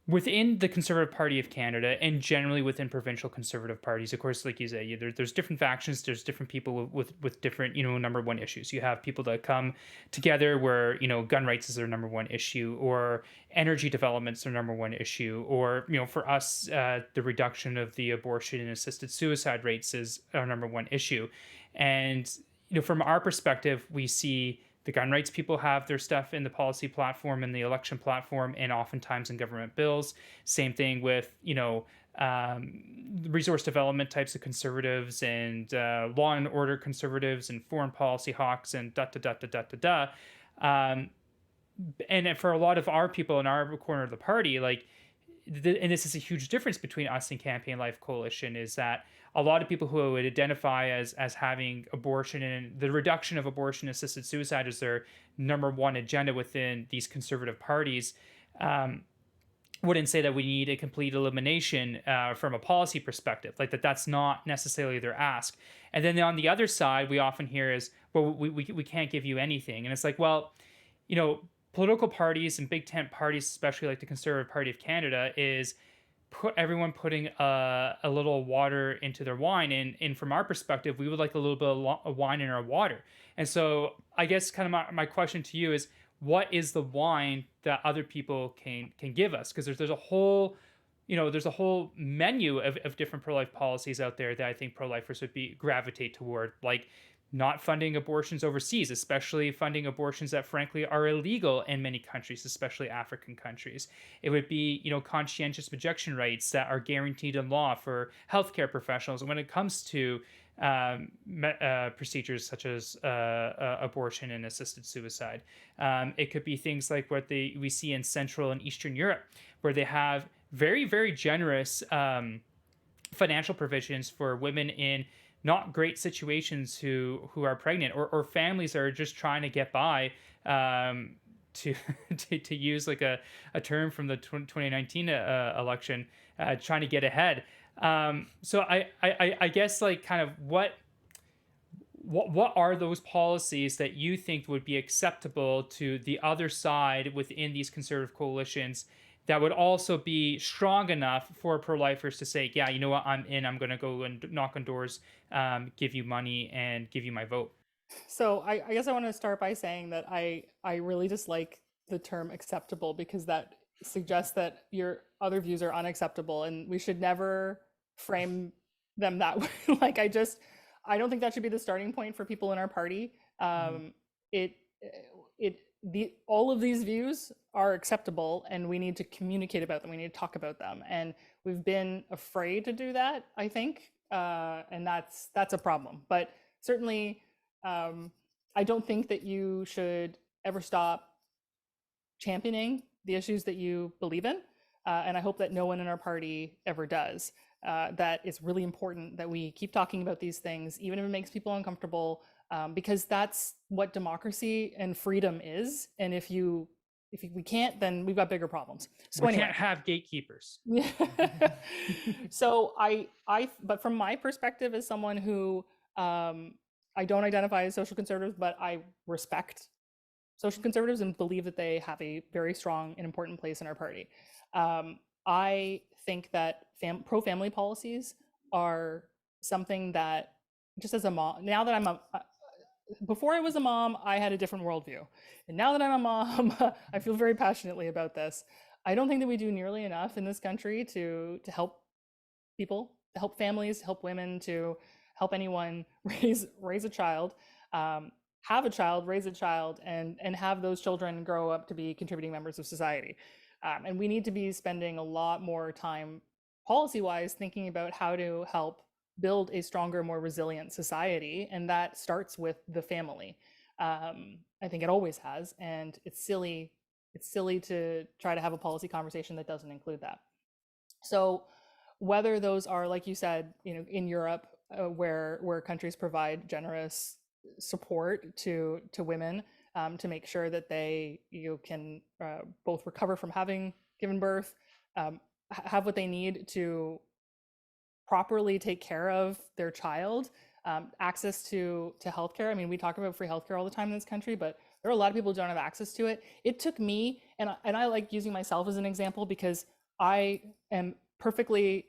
Within the Conservative Party of Canada, and generally within provincial Conservative parties, of course, like you say, there's different factions, there's different people with different, number one issues. You have people that come together where, gun rights is their number one issue, or energy development's their number one issue, or, for us, the reduction of the abortion and assisted suicide rates is our number one issue. And, from our perspective, we see the gun rights people have their stuff in the policy platform and the election platform, and oftentimes in government bills. Same thing with, resource development types of conservatives, and law and order conservatives, and foreign policy hawks, and and for a lot of our people in our corner of the party, like, and this is a huge difference between us and Campaign Life Coalition, is that a lot of people who would identify as having abortion and the reduction of abortion assisted suicide as their number one agenda within these conservative parties wouldn't say that we need a complete elimination from a policy perspective, like that's not necessarily their ask. And then on the other side, we often hear is, well, we can't give you anything. And it's like, well, political parties and big tent parties, especially like the Conservative Party of Canada, is everyone putting a little water into their wine. And from our perspective, we would like a little bit of wine in our water. And so I guess kind of my question to you is, what is the wine that other people can give us? Because there's a whole, there's a whole menu of different pro-life policies out there that I think pro-lifers would gravitate toward, like not funding abortions overseas, especially funding abortions that frankly are illegal in many countries, especially African countries. It would be, conscientious objection rights that are guaranteed in law for healthcare professionals when it comes to procedures such as abortion and assisted suicide. It could be things like what we see in Central and Eastern Europe, where they have very, very generous financial provisions for women in not great situations who are pregnant, or families that are just trying to get by, to use like a term from the 2019 election, trying to get ahead. So I guess, like, kind of what are those policies that you think would be acceptable to the other side within these conservative coalitions that would also be strong enough for pro-lifers to say, yeah, you know what, I'm in, I'm going to go and knock on doors, give you money, and give you my vote? So I guess I want to start by saying that I really dislike the term acceptable, because that suggests that your other views are unacceptable, and we should never frame them that way. Like, I don't think that should be the starting point for people in our party. All of these views are acceptable, and we need to communicate about them. We need to talk about them, and we've been afraid to do that, I think, and that's a problem. But certainly, I don't think that you should ever stop championing the issues that you believe in. And I hope that no one in our party ever does. That it's really important that we keep talking about these things, even if it makes people uncomfortable, because that's what democracy and freedom is. And if we can't, then we've got bigger problems. So we anyway. can't have gatekeepers. So but from my perspective as someone who, I don't identify as social conservative, but I respect social conservatives and believe that they have a very strong and important place in our party. I think that pro-family policies are something that, just as a mom, now that I'm before I was a mom, I had a different worldview. And now that I'm a mom, I feel very passionately about this. I don't think that we do nearly enough in this country to help people, to help families, to help women, to help anyone raise a child, have a child, raise a child, and have those children grow up to be contributing members of society. And we need to be spending a lot more time policy-wise thinking about how to help build a stronger, more resilient society. And that starts with the family. I think it always has. And it's silly to try to have a policy conversation that doesn't include that. So whether those are, like you said, in Europe, where countries provide generous support to women, to make sure that they can both recover from having given birth, have what they need to properly take care of their child, access to healthcare. I mean, we talk about free healthcare all the time in this country, but there are a lot of people who don't have access to it. It took me, and I like using myself as an example because I am perfectly,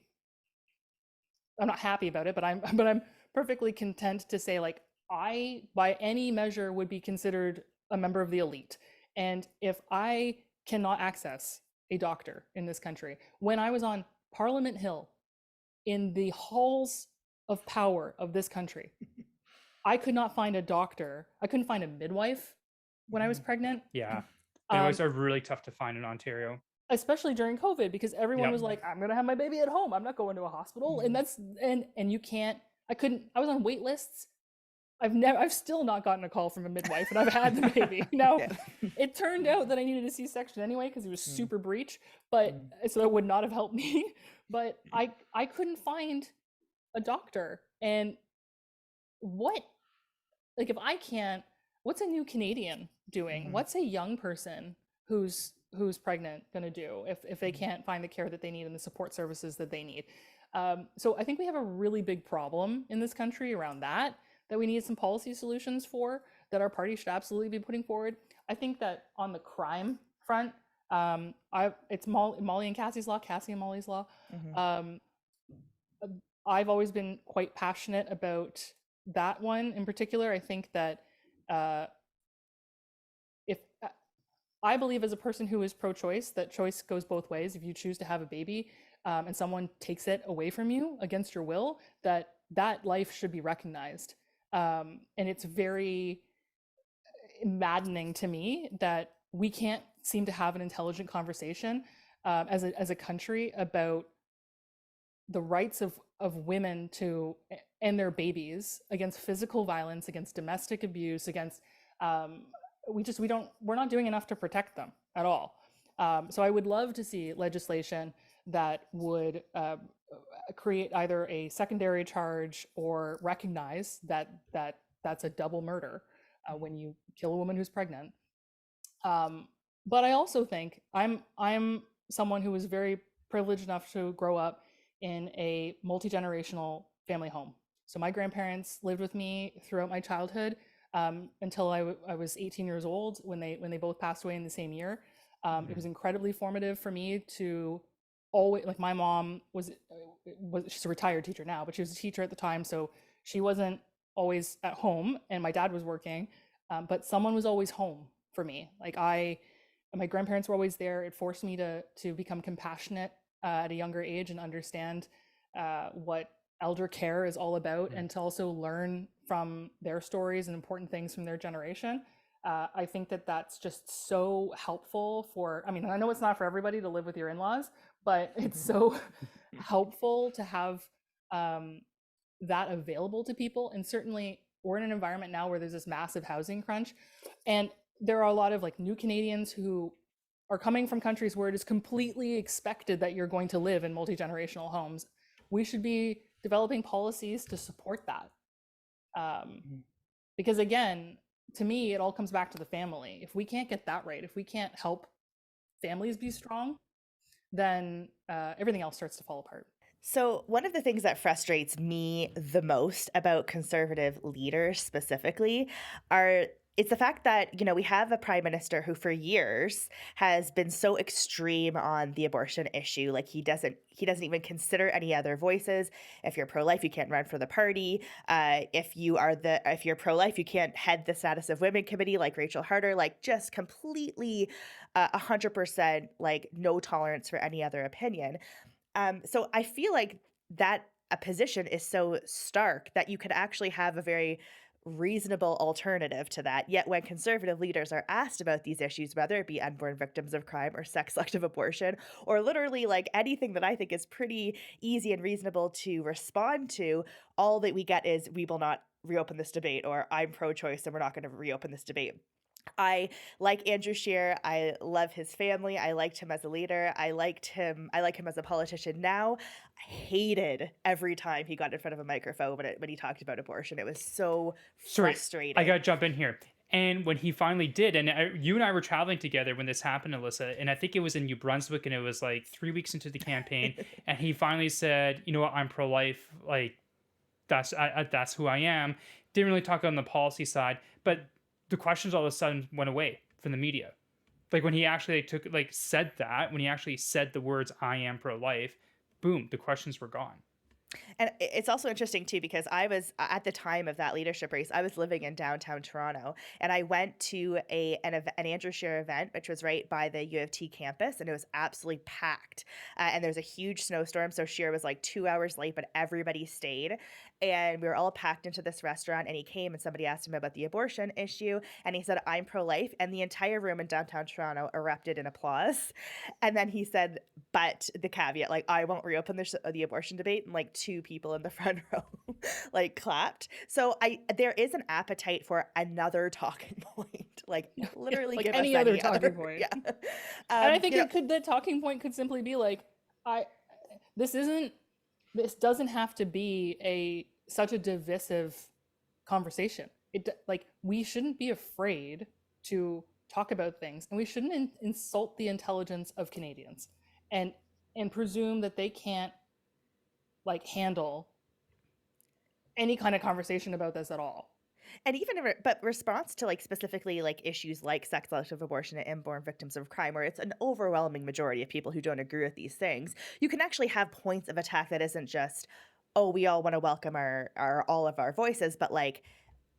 I'm not happy about it, but I'm perfectly content to say, like, I, by any measure, would be considered a member of the elite. And if I cannot access a doctor in this country, when I was on Parliament Hill, in the halls of power of this country, I could not find a doctor. I couldn't find a midwife when I was pregnant. Yeah. Midwives are really tough to find in Ontario. Especially during COVID, because everyone was like, I'm going to have my baby at home. I'm not going to a hospital. And and you can't, I was on wait lists. I've still not gotten a call from a midwife, and I've had the baby. Now, it turned out that I needed a C-section anyway because it was super breech, but so that would not have helped me. But I couldn't find a doctor. And if I can't, what's a new Canadian doing? What's a young person who's pregnant going to do if they can't find the care that they need and the support services that they need? So I think we have a really big problem in this country around that we need some policy solutions for, that our party should absolutely be putting forward. I think that on the crime front, it's Molly and Cassie's law, Cassie and Molly's law. I've always been quite passionate about that one in particular. I think that if I believe, as a person who is pro-choice, that choice goes both ways. If you choose to have a baby and someone takes it away from you against your will, that life should be recognized. And it's very maddening to me that we can't seem to have an intelligent conversation as a country about the rights of women to and their babies against physical violence, against domestic abuse, against we're not doing enough to protect them at all. So I would love to see legislation that would create either a secondary charge or recognize that that's a double murder when you kill a woman who's pregnant. But I also think I'm someone who was very privileged enough to grow up in a multi-generational family home. So my grandparents lived with me throughout my childhood until I was 18 years old when they both passed away in the same year. It was incredibly formative for me to always, like, my mom she's a retired teacher now, but she was a teacher at the time, so she wasn't always at home, and my dad was working, but someone was always home for me. Like, my grandparents were always there. It forced me to become compassionate at a younger age and understand what elder care is all about, and to also learn from their stories and important things from their generation. I think that that's just so helpful I know it's not for everybody to live with your in-laws, but it's so helpful to have that available to people. And certainly we're in an environment now where there's this massive housing crunch, and there are a lot of, like, new Canadians who are coming from countries where it is completely expected that you're going to live in multi-generational homes. We should be developing policies to support that. Because again, to me, it all comes back to the family. If we can't get that right, if we can't help families be strong, then everything else starts to fall apart. So, one of the things that frustrates me the most about conservative leaders specifically it's the fact that, we have a prime minister who for years has been so extreme on the abortion issue. Like he doesn't even consider any other voices. If you're pro-life, you can't run for the party. If you're pro-life, you can't head the status of women committee like Rachel Harder, like just completely 100% like no tolerance for any other opinion. So I feel like that a position is so stark that you could actually have a very reasonable alternative to that. Yet when conservative leaders are asked about these issues, whether it be unborn victims of crime or sex selective abortion, or literally like anything that I think is pretty easy and reasonable to respond to, all that we get is we will not reopen this debate, or I'm pro-choice and we're not going to reopen this debate. I like Andrew Scheer. I love his family. I liked him as a leader. I like him as a politician now. I hated every time he got in front of a microphone when he talked about abortion. It was so Sorry, frustrating. I got to jump in here. And when he finally did, and you and I were traveling together when this happened, Alyssa, and I think it was in New Brunswick, and it was like 3 weeks into the campaign, and he finally said, you know what, I'm pro-life, like that's who I am. Didn't really talk on the policy side, but the questions all of a sudden went away from the media. Like when he actually said when he actually said the words, I am pro-life, boom, the questions were gone. And it's also interesting too, because I was at the time of that leadership race, I was living in downtown Toronto, and I went to an Andrew Scheer event, which was right by the U of T campus, and it was absolutely packed. And there was a huge snowstorm, so Scheer was like 2 hours late, but everybody stayed. And we were all packed into this restaurant, and he came and somebody asked him about the abortion issue, and he said, I'm pro-life, and the entire room in downtown Toronto erupted in applause. And then he said, but the caveat, like, I won't reopen the abortion debate, and like 2 people in the front row like clapped. So there is an appetite for another talking point, like literally like give any us other any talking point. Yeah. And I think the talking point could simply be like, this doesn't have to be such a divisive conversation. We shouldn't be afraid to talk about things, and we shouldn't insult the intelligence of Canadians and presume that they can't handle any kind of conversation about this at all. And but response to like specifically like issues like sex selective abortion and inborn victims of crime, where it's an overwhelming majority of people who don't agree with these things, you can actually have points of attack that isn't just, oh, we all want to welcome all of our voices, but like,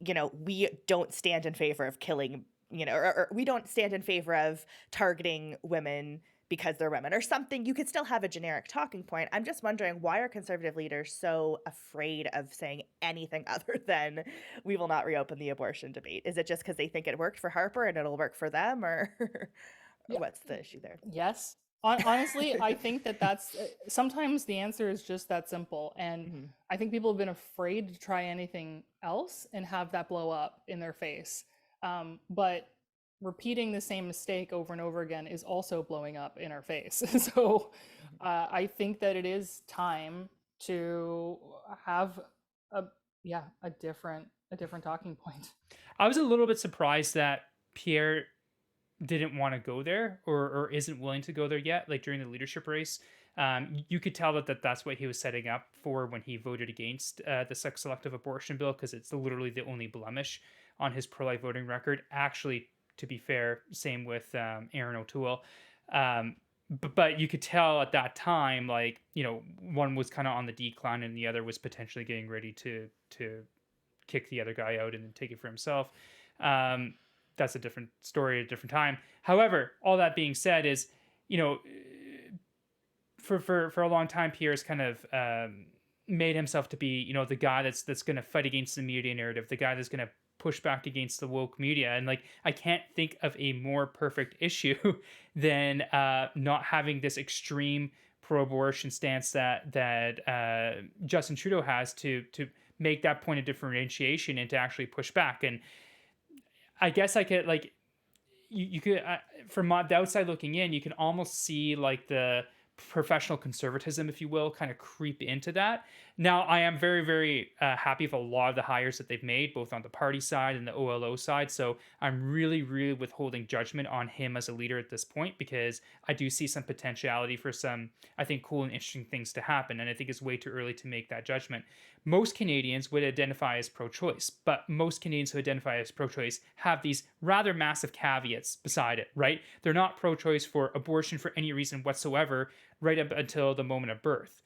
we don't stand in favor of killing, or we don't stand in favor of targeting women because they're women or something. You could still have a generic talking point. I'm just wondering, why are conservative leaders so afraid of saying anything other than we will not reopen the abortion debate? Is it just because they think it worked for Harper and it'll work for them, or what's the issue there? Yes. Honestly, I think that's sometimes the answer is just that simple. And I think people have been afraid to try anything else and have that blow up in their face. But repeating the same mistake over and over again is also blowing up in our face. So I think that it is time to have a different talking point. I was a little bit surprised that Pierre didn't want to go there or isn't willing to go there yet, like during the leadership race. You could tell that's what he was setting up for when he voted against the sex selective abortion bill, because it's literally the only blemish on his pro-life voting record. Actually, to be fair, same with Erin O'Toole. But you could tell at that time, like, one was kind of on the decline and the other was potentially getting ready to kick the other guy out and then take it for himself. That's a different story at a different time. However, all that being said is, for a long time, Pierre's kind of made himself to be, the guy that's going to fight against the media narrative, the guy that's going to push back against the woke media. And like, I can't think of a more perfect issue than not having this extreme pro-abortion stance that Justin Trudeau has to make that point of differentiation and to actually push back. And I guess I could, like, you could from the outside looking in, you can almost see like the professional conservatism, if you will, kind of creep into that. Now, I am very, very happy with a lot of the hires that they've made, both on the party side and the OLO side. So I'm really, really withholding judgment on him as a leader at this point, because I do see some potentiality for some, I think, cool and interesting things to happen. And I think it's way too early to make that judgment. Most Canadians would identify as pro-choice, but most Canadians who identify as pro-choice have these rather massive caveats beside it, right? They're not pro-choice for abortion for any reason whatsoever, right up until the moment of birth.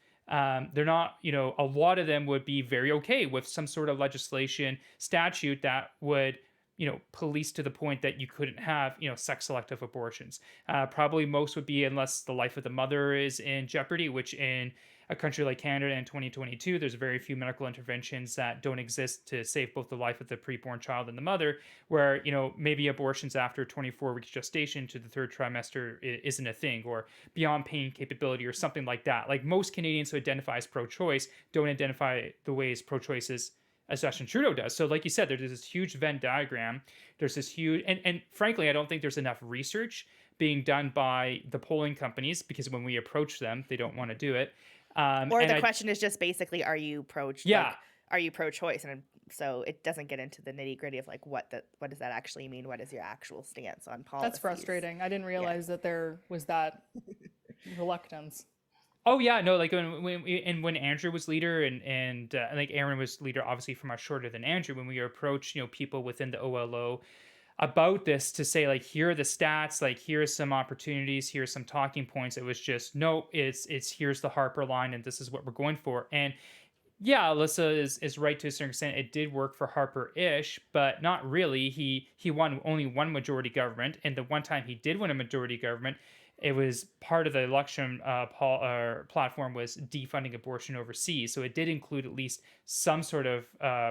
They're not, a lot of them would be very okay with some sort of legislation, statute that would, police to the point that you couldn't have, sex selective abortions. Probably most would be, unless the life of the mother is in jeopardy, which in a country like Canada in 2022, there's very few medical interventions that don't exist to save both the life of the preborn child and the mother, where, maybe abortions after 24 weeks gestation to the third trimester isn't a thing, or beyond pain capability or something like that. Like, most Canadians who identify as pro-choice don't identify the ways pro-choice is as Justin Trudeau does. So like you said, there's this huge Venn diagram. There's this huge, and frankly, I don't think there's enough research being done by the polling companies, because when we approach them, they don't want to do it. Or the question is just basically, are you are you pro-choice? And so it doesn't get into the nitty gritty of like, what does that actually mean? What is your actual stance on policy? That's frustrating. I didn't realize that there was that reluctance. Oh yeah, no, like when Andrew was leader, and like Erin was leader, obviously from much shorter than Andrew, when we approached, people within the OLO about this to say, like, here are the stats, like, here are some opportunities, here are some talking points. It was just, no, it's here's the Harper line, and this is what we're going for. And yeah, Alyssa is right to a certain extent. It did work for Harper-ish, but not really. He won only one majority government, and the one time he did win a majority government, it was part of the election platform was defunding abortion overseas. So it did include at least some sort of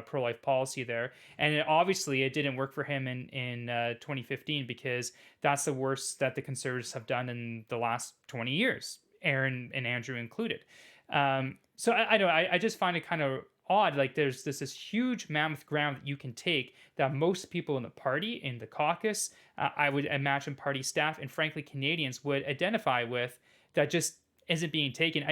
pro-life policy there. And obviously it didn't work for him in 2015, because that's the worst that the Conservatives have done in the last 20 years, Erin and Andrew included. So I just find it kind of odd. Like, there's this huge mammoth ground that you can take that most people in the party, in the caucus, I would imagine party staff, and frankly Canadians would identify with, that just isn't being taken.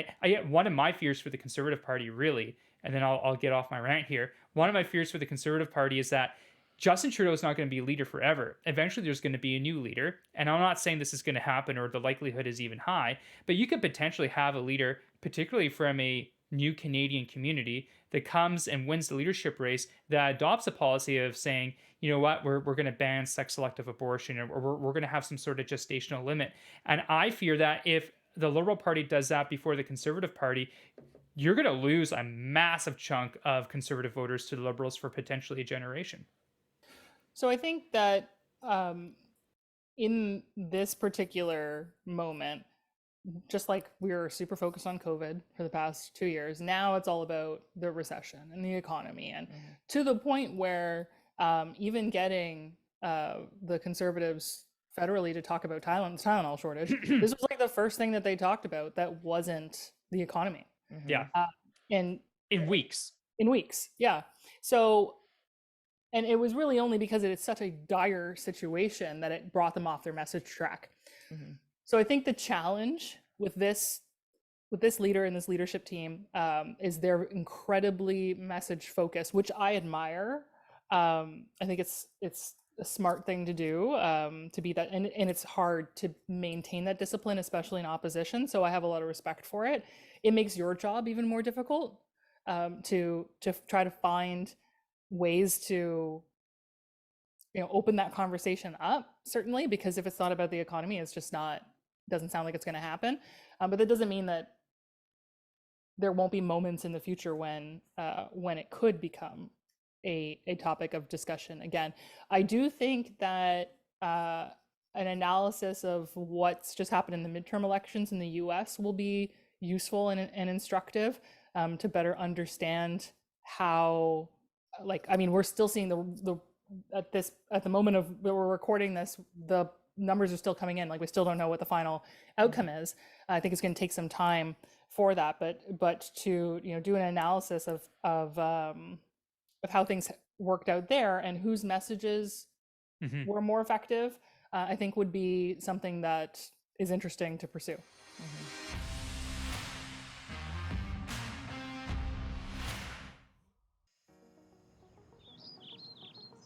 One of my fears for the Conservative Party, really, and then I'll get off my rant here. One of my fears for the Conservative Party is that Justin Trudeau is not going to be leader forever. Eventually, there's going to be a new leader. And I'm not saying this is going to happen, or the likelihood is even high, but you could potentially have a leader, particularly from a new Canadian community, that comes and wins the leadership race, that adopts a policy of saying, you know what, we're going to ban sex selective abortion, or we're going to have some sort of gestational limit. And I fear that if the Liberal Party does that before the Conservative Party, you're going to lose a massive chunk of Conservative voters to the Liberals for potentially a generation. So I think that in this particular moment, just like we were super focused on COVID for the past 2 years, now it's all about the recession and the economy. And to the point where even getting the Conservatives federally to talk about Tylenol shortage, this was like the first thing that they talked about that wasn't the economy. Yeah. And in weeks. Yeah. So, and it was really only because it's such a dire situation that it brought them off their message track. So I think the challenge with this leader and this leadership team is they're incredibly message focused, which I admire. I think it's a smart thing to do, to be that, and it's hard to maintain that discipline, especially in opposition. So I have a lot of respect for it. It makes your job even more difficult, to try to find ways to open that conversation up, certainly, because if it's not about the economy, it's just doesn't sound like it's going to happen. But that doesn't mean that there won't be moments in the future when it could become a topic of discussion again. I do think that an analysis of what's just happened in the midterm elections in the US will be useful and instructive, to better understand how, we're still seeing at the moment of we're recording this, the numbers are still coming in. Like, we still don't know what the final outcome is. I think it's going to take some time for that, but to do an analysis of how things worked out there and whose messages were more effective, I think would be something that is interesting to pursue.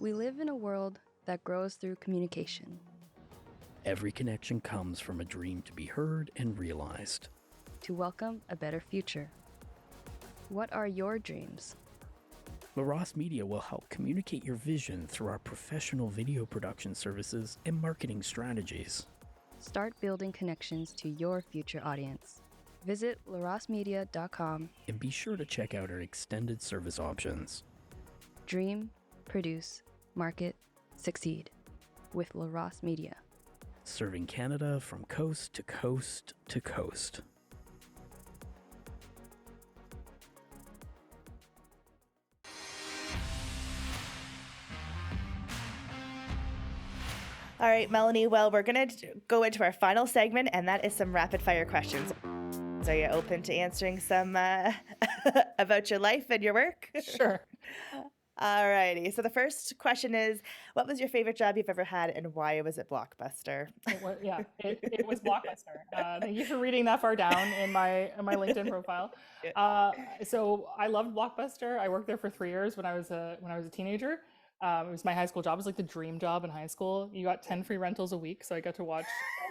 We live in a world that grows through communication. Every connection comes from a dream to be heard and realized. To welcome a better future. What are your dreams? LaRosse Media will help communicate your vision through our professional video production services and marketing strategies. Start building connections to your future audience. Visit larosmedia.com. And be sure to check out our extended service options. Dream, produce, market, succeed with LaRosse Media. Serving Canada from coast to coast to coast. All right, Melanie. Well, we're going to go into our final segment, and that is some rapid fire questions. Are you open to answering some about your life and your work? Sure. All righty. So the first question is, what was your favorite job you've ever had, and why was it Blockbuster? It was Blockbuster. Thank you for reading that far down in my LinkedIn profile. So I loved Blockbuster. I worked there for 3 years when I was a teenager. It was my high school job. It was like the dream job in high school. You got 10 free rentals a week, so I got to watch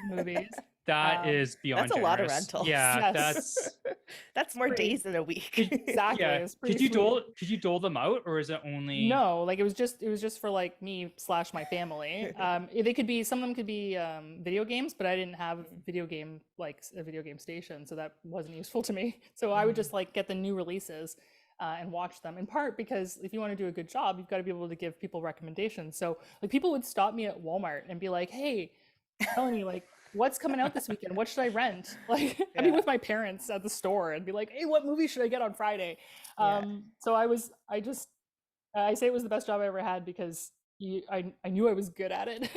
movies. That is beyond That's a lot of generous. rentals. Yeah, Yes. That's more days than a week. Exactly. Yeah. It was pretty Could you sweet. dole them out, or is it only? No, like it was just for like me / my family. They could be, some of them could be video games, but I didn't have a video game station, so that wasn't useful to me. So I would just like get the new releases and watch them, in part because if you want to do a good job, you've got to be able to give people recommendations. So like people would stop me at Walmart and be like, "Hey, Melanie, like what's coming out this weekend? What should I rent?" Like I'd be with my parents at the store and be like, "Hey, what movie should I get on Friday?" So I say it was the best job I ever had because I knew I was good at it.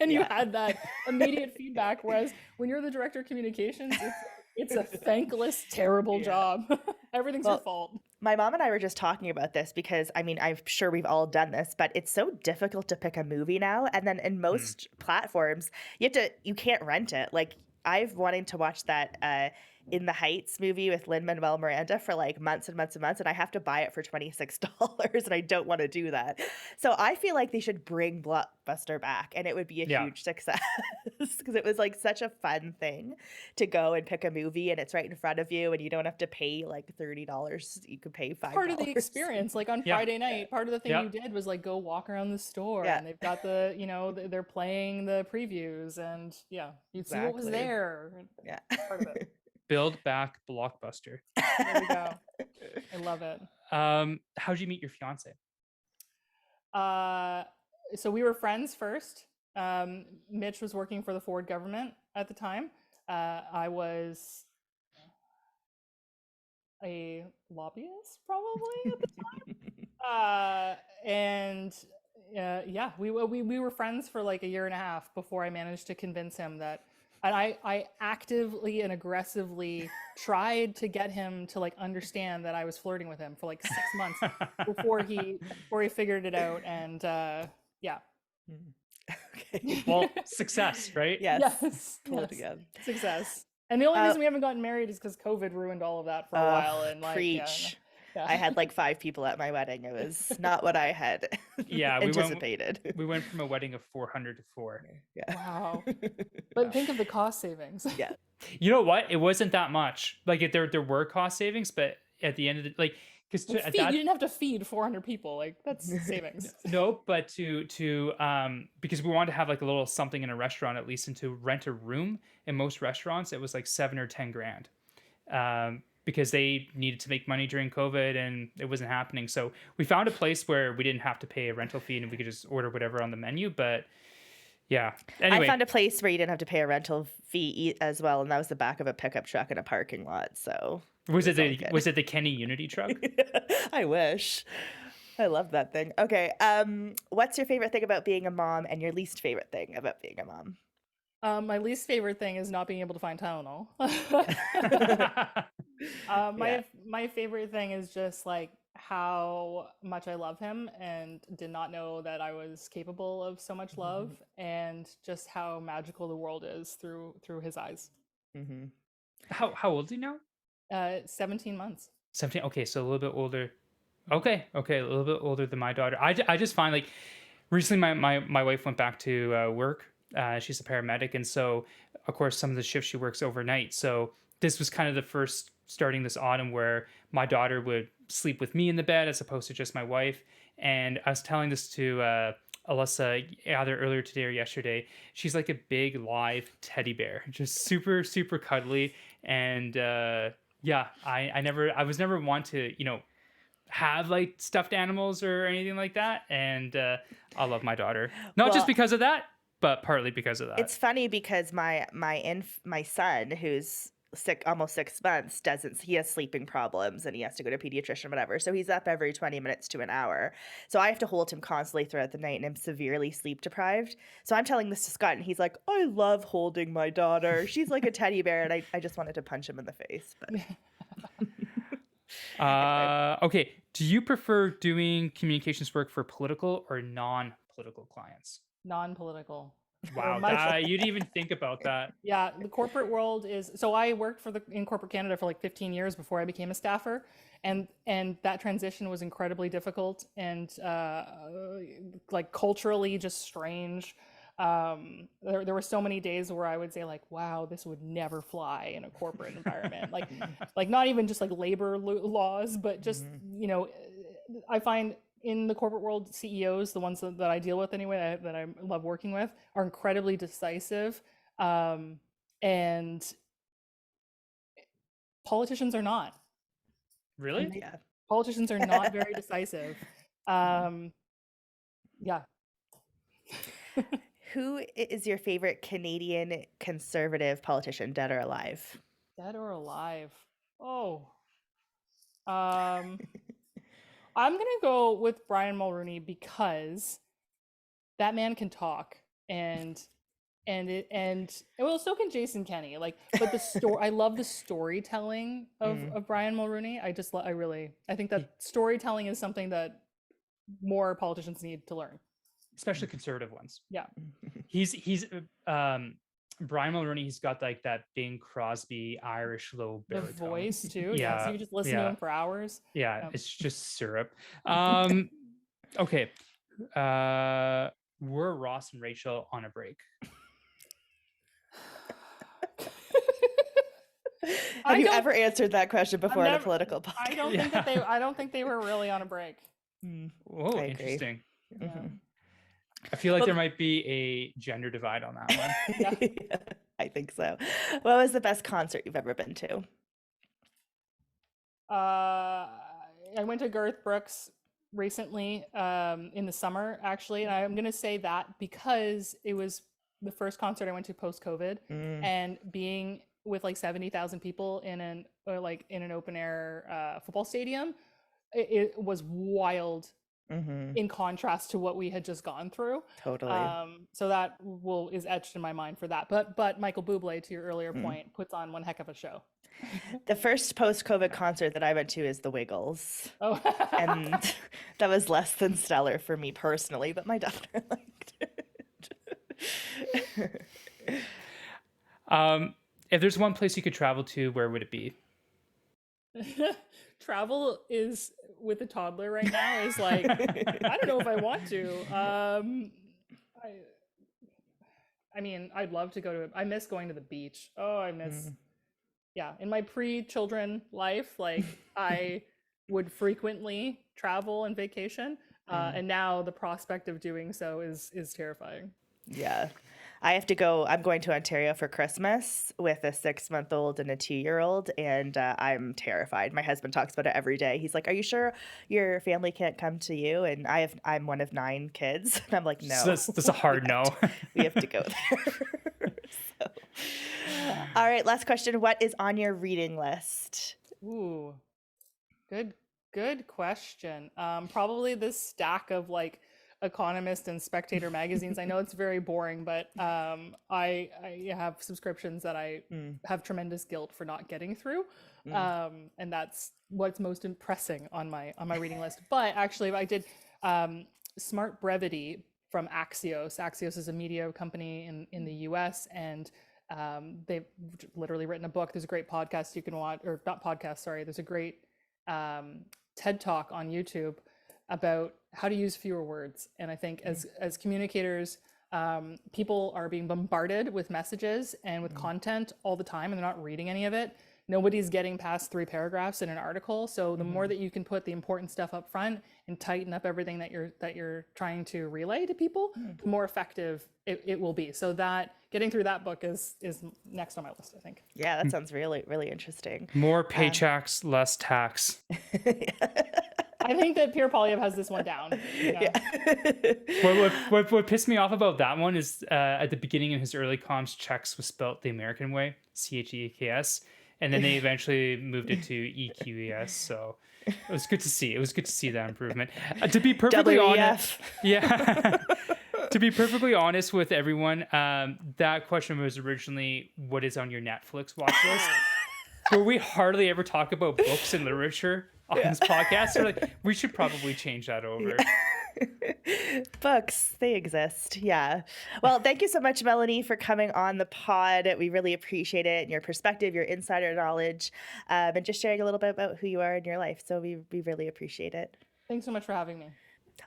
And you had that immediate feedback, whereas when you're the director of communications, it's a thankless, terrible job. Everything's your fault. My mom and I were just talking about this because, I mean, I'm sure we've all done this, but it's so difficult to pick a movie now. And then in most platforms, you can't rent it. Like I've wanted to watch that In the Heights movie with Lin-Manuel Miranda for like months and months and months, and I have to buy it for $26, and I don't want to do that. So I feel like they should bring Blockbuster back, and it would be a huge success because it was like such a fun thing to go and pick a movie, and it's right in front of you, and you don't have to pay like $30. You could pay $5. Part of the experience, like on Friday night, part of the thing you did was like go walk around the store, and they've got the, they're playing the previews, and you'd see what was there. Yeah, part of it. Build back Blockbuster. There we go. I love it. How'd you meet your fiance? So we were friends first. Mitch was working for the Ford government at the time. I was a lobbyist probably at the time. We were friends for like a year and a half before I managed to convince him that. And I actively and aggressively tried to get him to like understand that I was flirting with him for like 6 months before he figured it out. And Okay. Well, success, right? Yes. Pull it together. Success. And the only reason we haven't gotten married is because COVID ruined all of that for a while. And like, preach. I had like 5 people at my wedding. It was not what I had anticipated. We went from a wedding of 400 to 4. Yeah. Wow. But think of the cost savings. Yeah. You know what? It wasn't that much. Like there were cost savings, but at the end of the because you didn't have to feed 400 people. Like that's savings. No, but to because we wanted to have like a little something in a restaurant at least, and to rent a room in most restaurants, it was like 7 or 10 grand. Because they needed to make money during COVID and it wasn't happening. So we found a place where we didn't have to pay a rental fee and we could just order whatever on the menu. But yeah. Anyway. I found a place where you didn't have to pay a rental fee as well. And that was the back of a pickup truck in a parking lot. So was it the Kenny Unity truck? I wish. I love that thing. Okay. What's your favorite thing about being a mom and your least favorite thing about being a mom? My least favorite thing is not being able to find Tylenol. My favorite thing is just like how much I love him and did not know that I was capable of so much love, and just how magical the world is through his eyes. Mm-hmm. How old is he now? 17 months. 17. Okay, so a little bit older. Okay, a little bit older than my daughter. I just find like recently my wife went back to work. She's a paramedic, and so of course some of the shifts she works overnight. So this was kind of the first starting this autumn where my daughter would sleep with me in the bed as opposed to just my wife. And I was telling this to Alyssa either earlier today or yesterday. She's like a big live teddy bear, just super super cuddly. And yeah, I was never one to have like stuffed animals or anything like that. And I love my daughter, not just Well, because of that, but partly because of that. it's funny because my son, who's almost 6 months, he has sleeping problems and he has to go to a pediatrician, whatever. So he's up every 20 minutes to an hour. So I have to hold him constantly throughout the night, and I'm severely sleep deprived. So I'm telling this to Scott, and he's like, I love holding my daughter. She's like a teddy bear. And I just wanted to punch him in the face. But anyway. Okay. Do you prefer doing communications work for political or non-political clients? Non-political. Wow, you didn't even think about that. Yeah, the corporate world is. So I worked in corporate Canada for like 15 years before I became a staffer, and that transition was incredibly difficult and like culturally just strange. There were so many days where I would say like, wow, this would never fly in a corporate environment. Like not even just like labor laws, but just I find in the corporate world, CEOs, the ones that I deal with anyway, that I love working with, are incredibly decisive, and politicians are not. Really? Yeah. Politicians are not very decisive. Yeah. Who is your favorite Canadian conservative politician, dead or alive? Dead or alive? Oh. I'm gonna go with Brian Mulroney because that man can talk, and well, so can Jason Kenney. Like, but the story, I love the storytelling of Brian Mulroney. I think that storytelling is something that more politicians need to learn, especially conservative ones. Yeah, he's Brian Mulroney. He's got like that Bing Crosby Irish low baritone. The voice too. Yeah, so you just listen to him for hours. Yeah, it's just syrup. Okay, were Ross and Rachel on a break? Have you ever answered that question before in a political podcast? I don't think they were really on a break. Oh, interesting. Mm-hmm. I feel like there might be a gender divide on that one. Yeah, I think so. What was the best concert you've ever been to? I went to Garth Brooks recently in the summer, actually, and I'm going to say that because it was the first concert I went to post-COVID, and being with like 70,000 people in an open air football stadium, it was wild. In contrast to what we had just gone through. Totally. So that is etched in my mind for that. But Michael Bublé, to your earlier point, puts on one heck of a show. The first post-COVID concert that I went to is the Wiggles. Oh. And that was less than stellar for me personally, but my daughter liked it. If there's one place you could travel to, where would it be? Travel is with a toddler right now is like, I don't know if I want to. I mean, I'd love to go I miss going to the beach. Oh, I miss, yeah. In my pre-children life, like I would frequently travel and vacation. And now the prospect of doing so is terrifying. Yeah. I have to go. I'm going to Ontario for Christmas with a 6-month-old and a 2-year-old, and I'm terrified. My husband talks about it every day. He's like, "Are you sure your family can't come to you?" And I'm one of 9 kids, and I'm like, "No." So that's a hard no. We have to go there. So. All right, last question. What is on your reading list? Ooh, good question. Probably this stack of like Economist and Spectator magazines. I know it's very boring, but I have subscriptions that I have tremendous guilt for not getting through, and that's what's most impressing on my reading list. But actually, I did Smart Brevity from Axios. Axios is a media company in the US, and they've literally written a book. There's a great podcast you can watch, or not podcast, sorry. There's a great TED Talk on YouTube about how to use fewer words. And I think as communicators, people are being bombarded with messages and with content all the time, and they're not reading any of it. Nobody's getting past 3 paragraphs in an article. So the more that you can put the important stuff up front and tighten up everything that you're trying to relay to people, the more effective it will be. So that getting through that book is next on my list, I think. Yeah, that sounds really, really interesting. More paychecks, less tax. I think that Pierre Poilievre has this one down. You know? Yeah. What pissed me off about that one is at the beginning in his early comms, checks was spelt the American way, CHEKS, and then they eventually moved it to EQES. So it was good to see. It was good to see that improvement. To be perfectly honest, yeah. To be perfectly honest with everyone, that question was originally, what is on your Netflix watch list? Where we hardly ever talk about books and literature on this podcast. So like, we should probably change that over. Books, they exist. Yeah. Well, thank you so much, Melanie, for coming on the pod. We really appreciate it, and your perspective, your insider knowledge, and just sharing a little bit about who you are in your life. So we really appreciate it. Thanks so much for having me.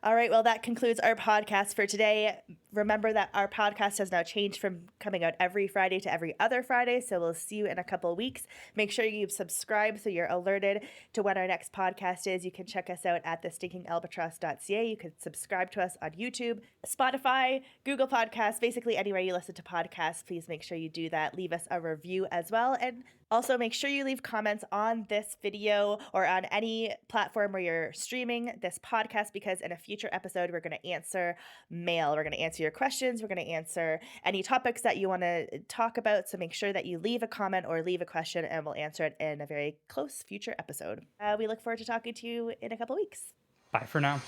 All right. Well, that concludes our podcast for today. Remember that our podcast has now changed from coming out every Friday to every other Friday. So we'll see you in a couple of weeks. Make sure you subscribe so you're alerted to when our next podcast is. You can check us out at thestinkingalbatross.ca. You can subscribe to us on YouTube, Spotify, Google Podcasts, basically anywhere you listen to podcasts. Please make sure you do that. Leave us a review as well. And also make sure you leave comments on this video or on any platform where you're streaming this podcast, because in a future episode, we're going to answer mail. We're going to answer your questions. We're going to answer any topics that you want to talk about. So make sure that you leave a comment or leave a question, and we'll answer it in a very close future episode. We look forward to talking to you in a couple weeks. Bye for now.